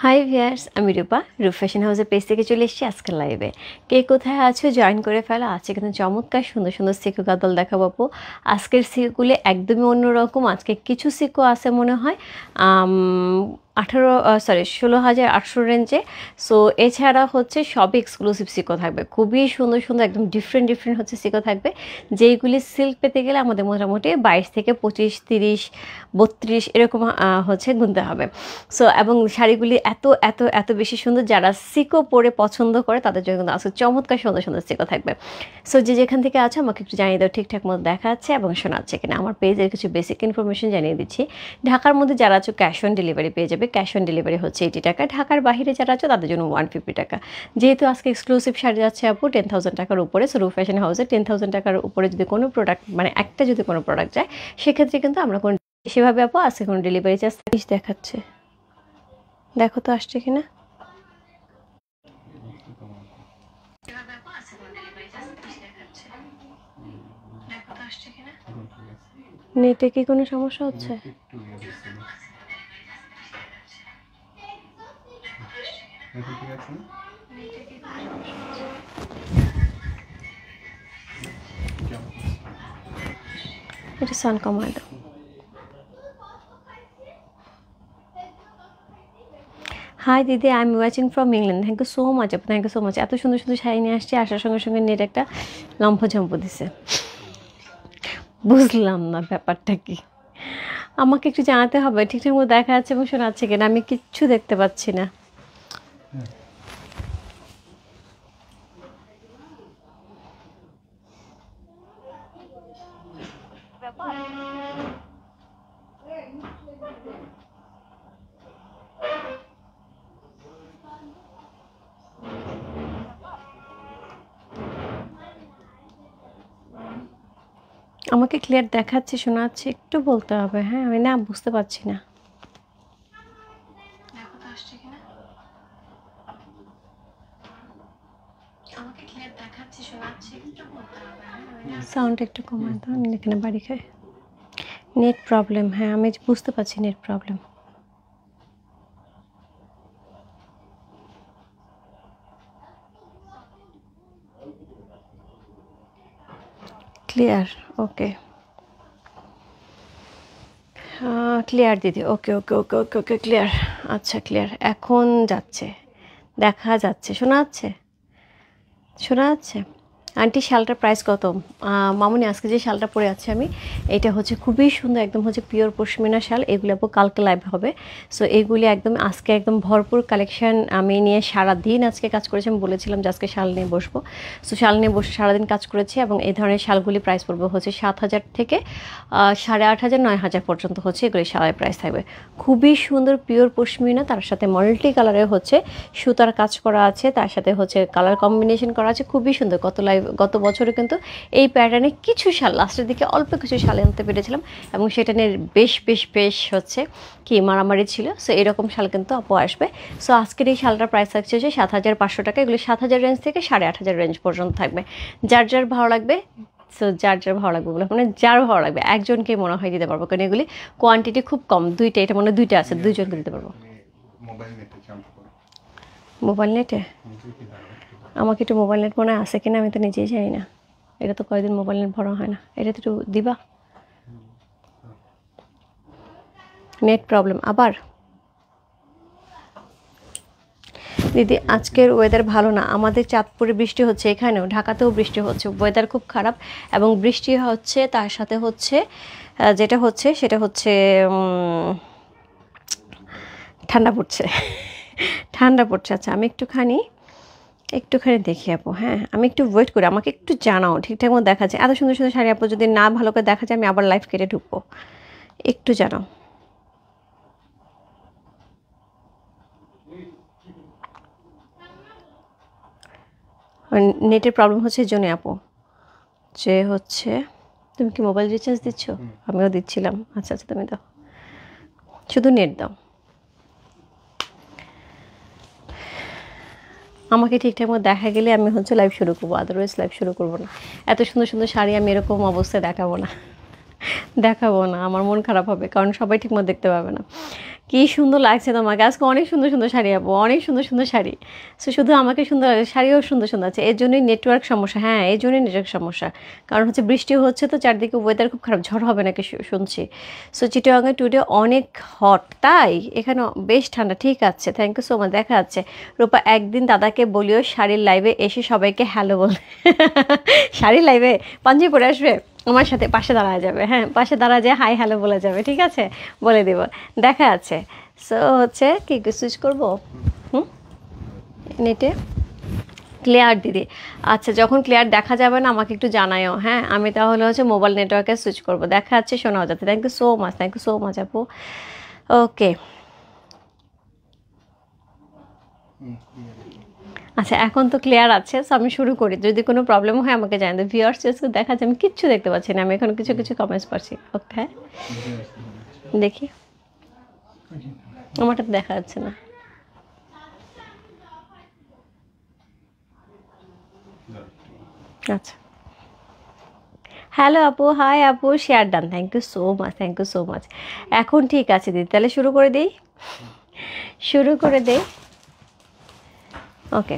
High viewers, আমি রূপা fashion হাউসের page থেকে চলে এসেছি আজকের লাইভে। কে কোথায় আছো জয়েন করে ফেলো। আজকে কিন্তু চমৎকার সুন্দর সুন্দর সিকো গাদল দেখাবো আপু। আজকের সিকোগুলি একদমই অন্যরকম। আজকে কিছু সিকো আছে মনে হয় 16,800 রেঞ্জে। সো এছাড়া হচ্ছে সবই এক্সক্লুসিভ সিকো থাকবে, খুবই সুন্দর সুন্দর একদম ডিফারেন্ট হচ্ছে সিকো থাকবে, যেইগুলি সিল্ক পেতে গেলে আমাদের মোটামুটি 22 থেকে 25, 30, 32 এরকম হচ্ছে গুনতে হবে। সো এবং শাড়িগুলি এত এত এত বেশি সুন্দর, যারা সিকো পরে পছন্দ করে তাদের জন্য কিন্তু আজকে চমৎকার সুন্দর সুন্দর সিকো থাকবে। সো যে যেখান থেকে আছো আমাকে একটু জানিয়ে দাও ঠিকঠাক মতো দেখা যাচ্ছে এবং শোনাচ্ছে কিনা। আমার পেজের কিছু বেসিক ইনফরমেশন জানিয়ে দিচ্ছি। ঢাকার মধ্যে যারা আছো ক্যাশ অন ডেলিভারি পেয়ে যাবে। ক্যাশ অন ডেলিভারি হচ্ছে 80 টাকা। ঢাকার বাইরে যারা আছো তাদের জন্য 150 টাকা। যেহেতু আজকে এক্সক্লুসিভ শাড়ি যাচ্ছে আপু 10,000 টাকার উপরে। সো ফ্যাশন হাউসে 10,000 টাকার উপরে যদি কোনো প্রোডাক্ট মানে একটা যদি কোনো প্রোডাক্ট যায় সেক্ষেত্রে কিন্তু আমরা কোনো সেভাবে আপু আজকে কোনো ডেলিভারি চার্জ দেখাচ্ছে। দেখো তো আসছে কিনা। নেটে কি কোনো সমস্যা হচ্ছে? এটা সান কমায় দাও। হাই দিদি, I am watching from England. Thank you so much আপু, থ্যাংক ইউ সো মাচ। এত সুন্দর সুন্দর শাড়ি নিয়ে আসছি, আসার সঙ্গে সঙ্গে নেট একটা লম্ফঝম্প দিছে। বুঝলাম না ব্যাপারটা কি, আমাকে একটু জানাতে হবে ঠিকঠাক মতো দেখা যাচ্ছে এবং শোনাচ্ছে কিনা। আমি কিচ্ছু দেখতে পাচ্ছি না। আমাকে ক্লিয়ার দেখাচ্ছে, শোনাচ্ছে, একটু বলতে হবে। হ্যাঁ, আমি না বুঝতে পারছি না। সাউন্ড একটু কমায় দাও, আমি এখানে বাড়ি খাই। নেট প্রবলেম, হ্যাঁ আমি বুঝতে পারছি net problem. Clear, okay clear দিদি, ওকে ওকে ওকে ওকে ওকে ক্লিয়ার। আচ্ছা ক্লিয়ার, এখন যাচ্ছে, দেখা যাচ্ছে, শোনা যাচ্ছে, শোনা যাচ্ছে। আন্টি শালটার প্রাইস কত? মামুনি আজকে যে শালটা পরে আছি আমি, এটা হচ্ছে খুবই সুন্দর, একদম হচ্ছে পিওর পশমিনা শাল। এগুলো কালকে লাইভ হবে। সো এইগুলি একদম আজকে একদম ভরপুর কালেকশান আমি নিয়ে সারাদিন আজকে কাজ করেছি। আমি বলেছিলাম যে আজকে শাল নিয়ে বসবো। সো শাল নিয়ে বসে সারাদিন কাজ করেছি এবং এই ধরনের শালগুলি প্রাইস পড়বে হচ্ছে 7,000 থেকে 8,500, 9,000 পর্যন্ত হচ্ছে এগুলি শালের প্রাইস থাকবে। খুবই সুন্দর পিওর পশমিনা, তার সাথে মাল্টি কালারের হচ্ছে সুতার কাজ করা আছে, তার সাথে হচ্ছে কালার কম্বিনেশন করা আছে, খুবই সুন্দর। গত বছরে কিন্তু এই প্যাটার্নে কিছু শাল লাস্টের দিকে অল্প কিছু শাল আনতে পেরেছিলাম এবং সেটা নিয়ে বেশ হচ্ছে কি মারামারি ছিল। সো এরকম শাল কিন্তু আপু আসবে। সো আজকের এই শালটার প্রাইস থাকছে হচ্ছে 7,500 টাকা। এগুলো 7,000 রেঞ্জ থেকে 8,500 রেঞ্জ পর্যন্ত থাকবে। যার ভালো লাগবে, সো যার ভালো লাগবে বলে মানে যার ভালো লাগবে একজনকে মনে হয় দিতে পারবো, কারণ এগুলি কোয়ান্টিটি খুব কম। দুইটা, এটা মনে হয় দুইটা আছে, দুইজনকে দিতে পারবো। মোবাইল নেটে আমাকে একটু মোবাইল নেট মনে আছে কিনা আমি তো নিজেই জানি না। এটা তো কয়েকদিন মোবাইল নেট ভরা হয় না। এটা তো একটু দিবা। নেট প্রবলেম আবার। দিদি আজকের ওয়েদার ভালো না, আমাদের চাঁদপুরে বৃষ্টি হচ্ছে, এখানেও ঢাকাতেও বৃষ্টি হচ্ছে। ওয়েদার খুব খারাপ এবং বৃষ্টি হচ্ছে, তার সাথে হচ্ছে যেটা হচ্ছে সেটা হচ্ছে ঠান্ডা পড়ছে। ঠান্ডা পড়ছে। আচ্ছা আমি একটুখানি দেখি আপু। হ্যাঁ আমি একটু ওয়েট করি, আমাকে একটু জানাও ঠিকঠাক মতো দেখা যায়। এত সুন্দর সুন্দর শাড়ি আপু যদি না ভালো করে দেখা যায় আমি আবার লাইভ কেটে ঢুকবো, একটু জানাও। নেটের প্রবলেম হচ্ছে এই জন্য আপু, যে হচ্ছে তুমি কি মোবাইল রিচার্জ দিচ্ছ? আমিও দিচ্ছিলাম। আচ্ছা আচ্ছা তুমি দাও, শুধু নেট দাও। আমাকে ঠিকঠাক মতো দেখা গেলে আমি হচ্ছে লাইভ শুরু করবো, আদারওয়াইজ লাইভ শুরু করবো না। এত সুন্দর সুন্দর শাড়ি আমি এরকম অবস্থায় দেখাবো না। আমার মন খারাপ হবে, কারণ সবাই ঠিকমতো দেখতে পাবে না। কি সুন্দর লাগছে তোমাকে আজকে, অনেক সুন্দর সুন্দর শাড়ি আপু, অনেক সুন্দর সুন্দর শাড়ি। সো শুধু আমাকে সুন্দর লাগে, শাড়িও সুন্দর সুন্দর আছে। এর জন্যই নেটওয়ার্ক সমস্যা, হ্যাঁ এই জন্যই নেটওয়ার্ক সমস্যা, কারণ হচ্ছে বৃষ্টি হচ্ছে তো চারদিকে, ওয়েদার খুব খারাপ, ঝড় হবে নাকি শুনছি। সো চিটাগাংয়ে টুডে অনেক হট, তাই এখানে বেশ ঠান্ডা। ঠিক আছে, থ্যাংক ইউ সো মাচ। দেখা যাচ্ছে রূপা, একদিন দাদাকে বলিও শাড়ির লাইভে এসে সবাইকে হ্যালো বল। শাড়ির লাইভে পাঞ্জাবি পরে আসবে, আমার সাথে পাশে দাঁড়া যাবে, হ্যাঁ পাশে দাঁড়া যায়, হাই হ্যালো বলে যাবে, ঠিক আছে বলে দিব। দেখা আছে। সো হচ্ছে কি সুইচ করবো নেটে। ক্লিয়ার দিদি, আচ্ছা যখন ক্লিয়ার দেখা যাবে না আমাকে একটু জানাইও, হ্যাঁ আমি তাহলে হচ্ছে মোবাইল নেটওয়ার্কে সুইচ করবো। দেখা যাচ্ছে, শোনাও যাচ্ছে। Thank you so much, thank you so much আপু। ওকে আচ্ছা, এখন তো ক্লিয়ার আছে। সো আমি শুরু করি, যদি কোনো প্রবলেম হয় আমাকে জানাই। ভিউয়ার্স দেখা যাচ্ছে আমি কিচ্ছু দেখতে পাচ্ছি না, আমি এখন কিছু কিছু কমেন্টস পাচ্ছি। ওকে দেখি, আমারটা তো দেখা যাচ্ছে না। আচ্ছা হ্যালো আপু, হাই আপু, share done, thank you so much, thank you so much. এখন ঠিক আছে দিদি, তাহলে শুরু করে দিই, শুরু করে দেই। ওকে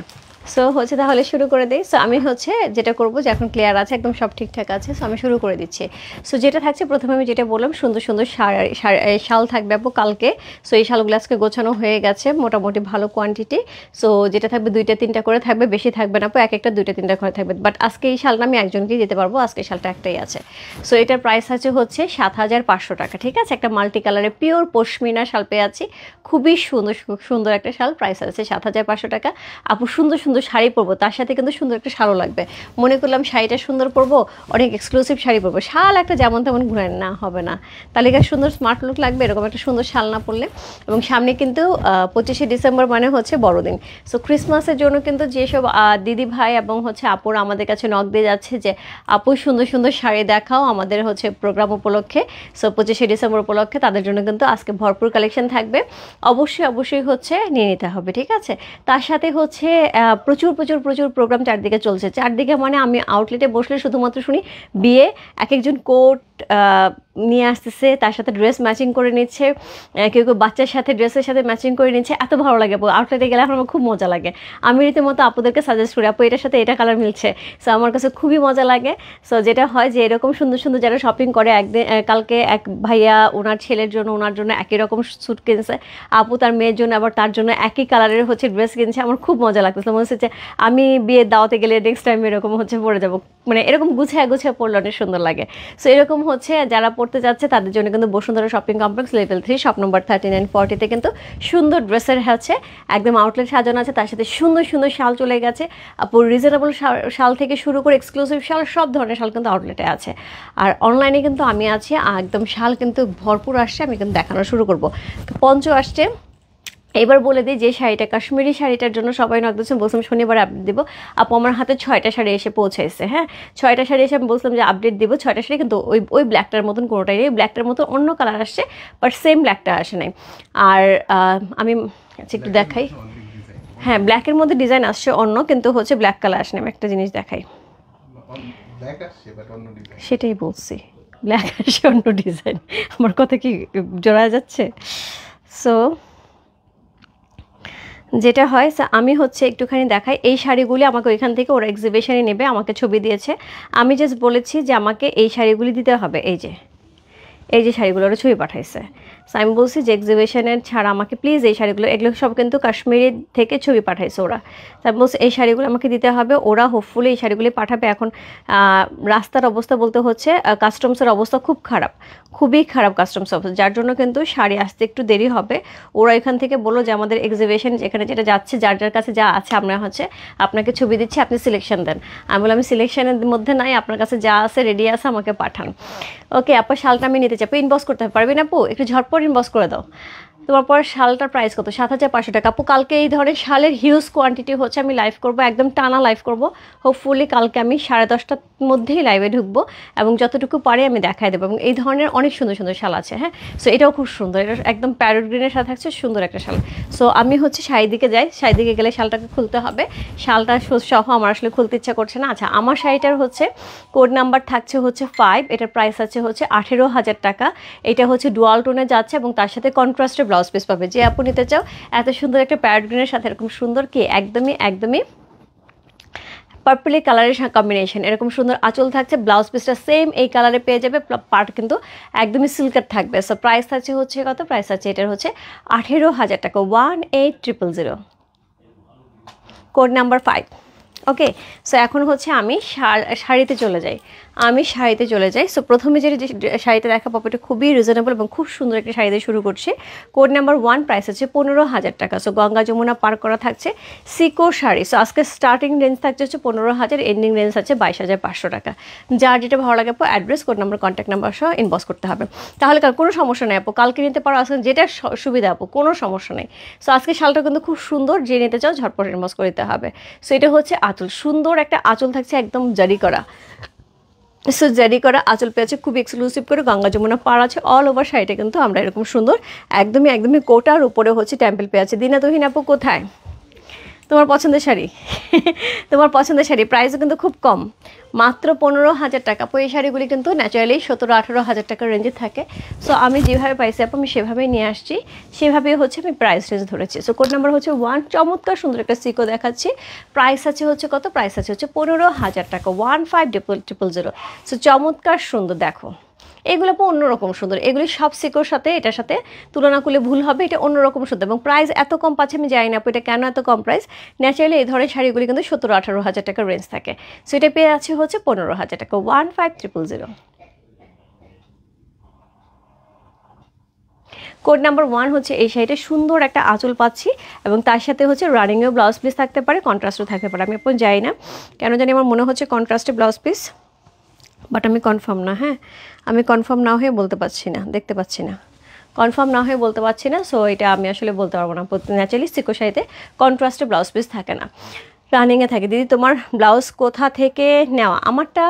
সো হচ্ছে তাহলে শুরু করে দিই। সো আমি হচ্ছে যেটা করবো, যে এখন ক্লিয়ার আছে, একদম সব ঠিকঠাক আছে। সো আমি শুরু করে দিচ্ছি। সো যেটা থাকছে, প্রথমে আমি যেটা বললাম, সুন্দর সুন্দর শাল থাকবে আপু কালকে। সো এই শালগুলো আজকে গোছানো হয়ে গেছে মোটামুটি ভালো কোয়ান্টিটি। সো যেটা থাকবে 2-3টা করে থাকবে, বেশি থাকবে না আপু, এক একটা 2-3টা করে থাকবে। বাট আজকে এই শালটা আমি একজনকেই দিতে পারবো, আজকে শালটা একটাই আছে। সো এটার প্রাইস আছে হচ্ছে 7,500 টাকা, ঠিক আছে। একটা মাল্টি কালারের পিওর পশমিনা শাল পেয়ে আছি, খুবই সুন্দর সুন্দর একটা শাল, প্রাইস আছে 7,500 টাকা। আপু সুন্দর সুন্দর শাড়ি পরবো, তার সাথে কিন্তু সুন্দর একটা শালও লাগবে। মনে করলাম শাড়িটা সুন্দর পরবো, অনেক এক্সক্লুসিভ শাড়ি পরবো, শাল একটা যেমন তেমন ঘুরে না হবে না, তালিকা সুন্দর স্মার্ট লুক লাগবে এরকম একটা সুন্দর শাল না পরলে। এবং সামনে কিন্তু 25শে ডিসেম্বর মানে হচ্ছে বড়দিন। সো ক্রিসমাসের জন্য কিন্তু যেসব দিদি ভাই এবং হচ্ছে আপুরা আমাদের কাছে নক দিয়ে যাচ্ছে যে আপু সুন্দর সুন্দর শাড়ি দেখাও আমাদের হচ্ছে প্রোগ্রাম উপলক্ষে, সো 25শে ডিসেম্বর উপলক্ষে, তাদের জন্য কিন্তু আজকে ভরপুর কালেকশন থাকবে। অবশ্যই অবশ্যই হচ্ছে নিয়ে নিতে হবে, ঠিক আছে। তার সাথে হচ্ছে প্রচুর প্রচুর প্রচুর প্রোগ্রাম চারদিকে চলছে, চারদিকে মানে আমি আউটলেটে বসলে শুধুমাত্র শুনি বিয়ে, এক একজন কোট নিয়ে আসতেছে, তার সাথে ড্রেস ম্যাচিং করে নিচ্ছে, কেউ কেউ বাচ্চার সাথে ড্রেসের সাথে ম্যাচিং করে নিচ্ছে, এত ভালো লাগে। আউটলেটে গেলে আমার খুব মজা লাগে, আমি রীতিমতো আপুদেরকে সাজেস্ট করি আপু এটার সাথে এটা কালার মিলছে। সো আমার কাছে খুবই মজা লাগে। সো যেটা হয় যে এরকম সুন্দর সুন্দর যারা শপিং করে, একদিন কালকে এক ভাইয়া ওনার ছেলের জন্য ওনার জন্য একই রকম স্যুট কিনছে, আপু তার মেয়ের জন্য আবার তার জন্য একই কালারের হচ্ছে ড্রেস কিনছে। আমার খুব মজা লাগতেছে, মনে হচ্ছে যে আমি বিয়ের দাওয়াতে গেলে নেক্সট টাইম এরকম হচ্ছে পরে যাবো, মানে এরকম গুছিয়ে গুছিয়ে পড়লে অনেক সুন্দর লাগে। সো এরকম হচ্ছে যারা পড়তে যাচ্ছে তাদের জন্য কিন্তু Bashundhara shopping complex level 3 shop number 3940-তে কিন্তু সুন্দর ড্রেসের হচ্ছে একদম আউটলেট সাজানো আছে, তার সাথে সুন্দর সুন্দর শাল চলে গেছে আপু, রিজনেবল শাল থেকে শুরু করে এক্সক্লুসিভ শাল, সব ধরনের শাল কিন্তু আউটলেটে আছে। আর অনলাইনে কিন্তু আমি আছি, একদম শাল কিন্তু ভরপুর আসছে, আমি কিন্তু দেখানো শুরু করব। পঞ্চ আসছে, এবার বলে দিই যে শাড়িটা, কাশ্মীরি শাড়িটার জন্য সবাই নক দিচ্ছেন, বলছিলাম শনিবার আপডেট দিব। আপু আমার হাতে 6টা শাড়ি এসে পৌঁছেছে, হ্যাঁ 6টা শাড়ি এসে আমি বলছিলাম যে আপডেট দিব। 6টা শাড়ি কিন্তু ওই ব্ল্যাকটার মতন কোনোটাই নেই, ব্ল্যাকটার মতো অন্য কালার আসছে, বাট সেম ব্ল্যাকটা আসে নাই। আর আমি আচ্ছা একটু দেখাই, হ্যাঁ ব্ল্যাকের মধ্যে ডিজাইন আসছে অন্য, কিন্তু হচ্ছে ব্ল্যাক কালার আসে না। আমি একটা জিনিস দেখাই, সেটাই বলছি, ব্ল্যাক আসে অন্য ডিজাইন। আমার কথা কি জোড়া যাচ্ছে? সো যেটা হয় আমি হচ্ছে একটুখানি দেখাই, এই শাড়িগুলি আমাকে ওইখান থেকে ওরা এক্সিবিশনে নেবে, আমাকে ছবি দিয়েছে, আমি জাস্ট বলেছি যে আমাকে এই শাড়িগুলি দিতে হবে। এই যে শাড়িগুলো ওরা ছবি পাঠাইছে, সো আমি বলছি যে এক্সিবিশনের ছাড়া আমাকে প্লিজ এই শাড়িগুলো, এগুলো সব কিন্তু কাশ্মীরি থেকে ছবি পাঠাইছে ওরা, তাই বলছে এই শাড়িগুলো আমাকে দিতে হবে। ওরা হোপফুলি এই শাড়িগুলি পাঠাবে। এখন রাস্তার অবস্থা বলতে হচ্ছে কাস্টমসের অবস্থা খুব খারাপ, খুবই খারাপ কাস্টমস অবস্থা, যার জন্য কিন্তু শাড়ি আসতে একটু দেরি হবে। ওরা এখান থেকে বললো যে আমাদের এক্সিবিশন যেখানে যেটা যাচ্ছে, যার যার কাছে যা আছে আমরা হচ্ছে আপনাকে ছবি দিচ্ছি, আপনি সিলেকশন দেন। আমি বললাম আমি সিলেকশনের মধ্যে নাই, আপনার কাছে যা আছে রেডি আছে আমাকে পাঠান। ওকে আপা শালটা আমি নিতে চাই, ইনবক্স করতে পারবি না আপু, একটু ঝটপট ইনবক্স করে দাও। তোমার পর শালটার প্রাইস কত? 7,500 টাকা আপু। কালকে এই ধরনের শালের হিউজ কোয়ান্টিটি হচ্ছে আমি লাইভ করব, একদম টানা লাইভ করব। হোপফুলি কালকে আমি 10:30টার মধ্যেই লাইভে ঢুকবো এবং যতটুকু পারি আমি দেখাই দেবো। এবং এই ধরনের অনেক সুন্দর সুন্দর শাল আছে, হ্যাঁ সো এটাও খুব সুন্দর, এটা একদম প্যারোট গ্রিনের সাথে থাকছে সুন্দর একটা শাল। সো আমি হচ্ছে শাড়ির দিকে যাই, শাড়ির দিকে গেলে শালটাকে খুলতে হবে, শালটা সহ আমার আসলে খুলতে ইচ্ছা করছে না। আচ্ছা আমার শাড়িটার হচ্ছে কোড নাম্বার থাকছে হচ্ছে 5, এটার প্রাইস আছে হচ্ছে 18,000 টাকা। এটা হচ্ছে ডুয়াল টোনে যাচ্ছে এবং তার সাথে কন্ট্রাস্টে ব্লাউজ পিস পাবে। যে আপু নিতে চাও এত সুন্দর একটা প্যারট গ্রিনের সাথে এরকম সুন্দর কি একদমই পার্পলি কালারের কম্বিনেশন, এরকম সুন্দর আঁচল থাকছে, ব্লাউজ পিসটা সেম এই কালারে পেয়ে যাবে, পার্ট কিন্তু একদমই সিল্কের থাকবে। সো প্রাইস আছে হচ্ছে কত, প্রাইস আছে এটার হচ্ছে 18,000 টাকা, 18,000, কোড নাম্বার 5। ওকে, সো এখন হচ্ছে আমি শাড়িতে চলে যাই। সো প্রথমে যে শাড়িটা দেখাবো এটা খুবই রিজনেবল এবং খুব সুন্দর একটা শাড়িতে শুরু করছি। কোড নাম্বার 1, প্রাইস আছে 15,000 টাকা। সো গঙ্গা যমুনা পার করা থাকছে সিকো শাড়ি। সো আজকে স্টার্টিং রেঞ্জ থাকছে হচ্ছে 15,000, এন্ডিং রেঞ্জ আছে 22,500 টাকা। যার যেটা ভালো লাগে আপু address, code number, contact number সহ ইনবক্স করতে হবে। তাহলে কোনো সমস্যা নেই আপু, কালকে নিতে পারো, আজকে যেটা সুবিধা আপু, কোনো সমস্যা নেই। সো আজকে শালটা কিন্তু খুব সুন্দর, যে নিতে চাও ঝটপট ইনবক্স করে দিতে হবে। সো এটা হচ্ছে আঁচল, সুন্দর একটা আঁচল থাকছে একদম জারি করা। সো জারি করা আঁচল পেয়েছে, খুব এক্সক্লুসিভ করে গঙ্গা যমুনা পার আছে। অল ওভার শাড়িটা কিন্তু আমরা এরকম সুন্দর একদমই কোটার উপরে হচ্ছে টেম্পল পেয়েছে। দিনা তুহিন আপু কোথায়? তোমার পছন্দের শাড়ি তোমার পছন্দের শাড়ি প্রাইসও কিন্তু খুব কম, মাত্র 15,000 টাকা। এই শাড়িগুলি কিন্তু ন্যাচারালি 17-18,000 টাকার রেঞ্জে থাকে। সো আমি যেভাবে পাইছি আপু আমি সেভাবেই নিয়ে আসছি, সেভাবেই হচ্ছে আমি প্রাইস রেঞ্জ ধরেছি। সো কোড নাম্বার হচ্ছে 1, চমৎকার সুন্দর একটা সিকো দেখাচ্ছি। প্রাইস আছে হচ্ছে কত, প্রাইস আছে হচ্ছে 15,000 টাকা, 15,000। সো চমৎকার সুন্দর, দেখো এগুলো তো অন্যরকম সুন্দর, এগুলি সব সিকোর সাথে এটার সাথে তুলনা করলে ভুল হবে, এটা অন্যরকম সুন্দর এবং প্রাইস এত কম পাচ্ছে আমি জানি না আপু এটা কেন এত কম প্রাইস। ন্যাচারালি এই ধরনের শাড়িগুলি কিন্তু 17-18,000 টাকার রেঞ্জ থাকে। সো এটা পেয়ে আছে হচ্ছে 15,000 টাকা, 15,000। কোড নাম্বার 1 হচ্ছে এই শাড়িটা সুন্দর একটা আঁচল পাচ্ছি এবং তার সাথে হচ্ছে রানিংয়েও ব্লাউজ পিস থাকতে পারে, কন্ট্রাস্টও থাকতে পারে। আমি আপনি যাই না কেন জানি আমার মনে হচ্ছে কন্ট্রাস্টে ব্লাউজ পিস, বাট আমি কনফার্ম না। হ্যাঁ, আমি কনফার্ম না হয়ে বলতে পারছি না, দেখতে পাচ্ছি না, কনফার্ম না হয়ে বলতে পারছি না। সো এটা আমি আসলে বলতে পারবো না। ন্যাচারালি সিকো শাড়িতে কন্ট্রাস্টে ব্লাউজ পিস থাকে না, রানিংয়ে থাকে। দিদি তোমার ব্লাউজ কোথা থেকে নেওয়া? আমারটা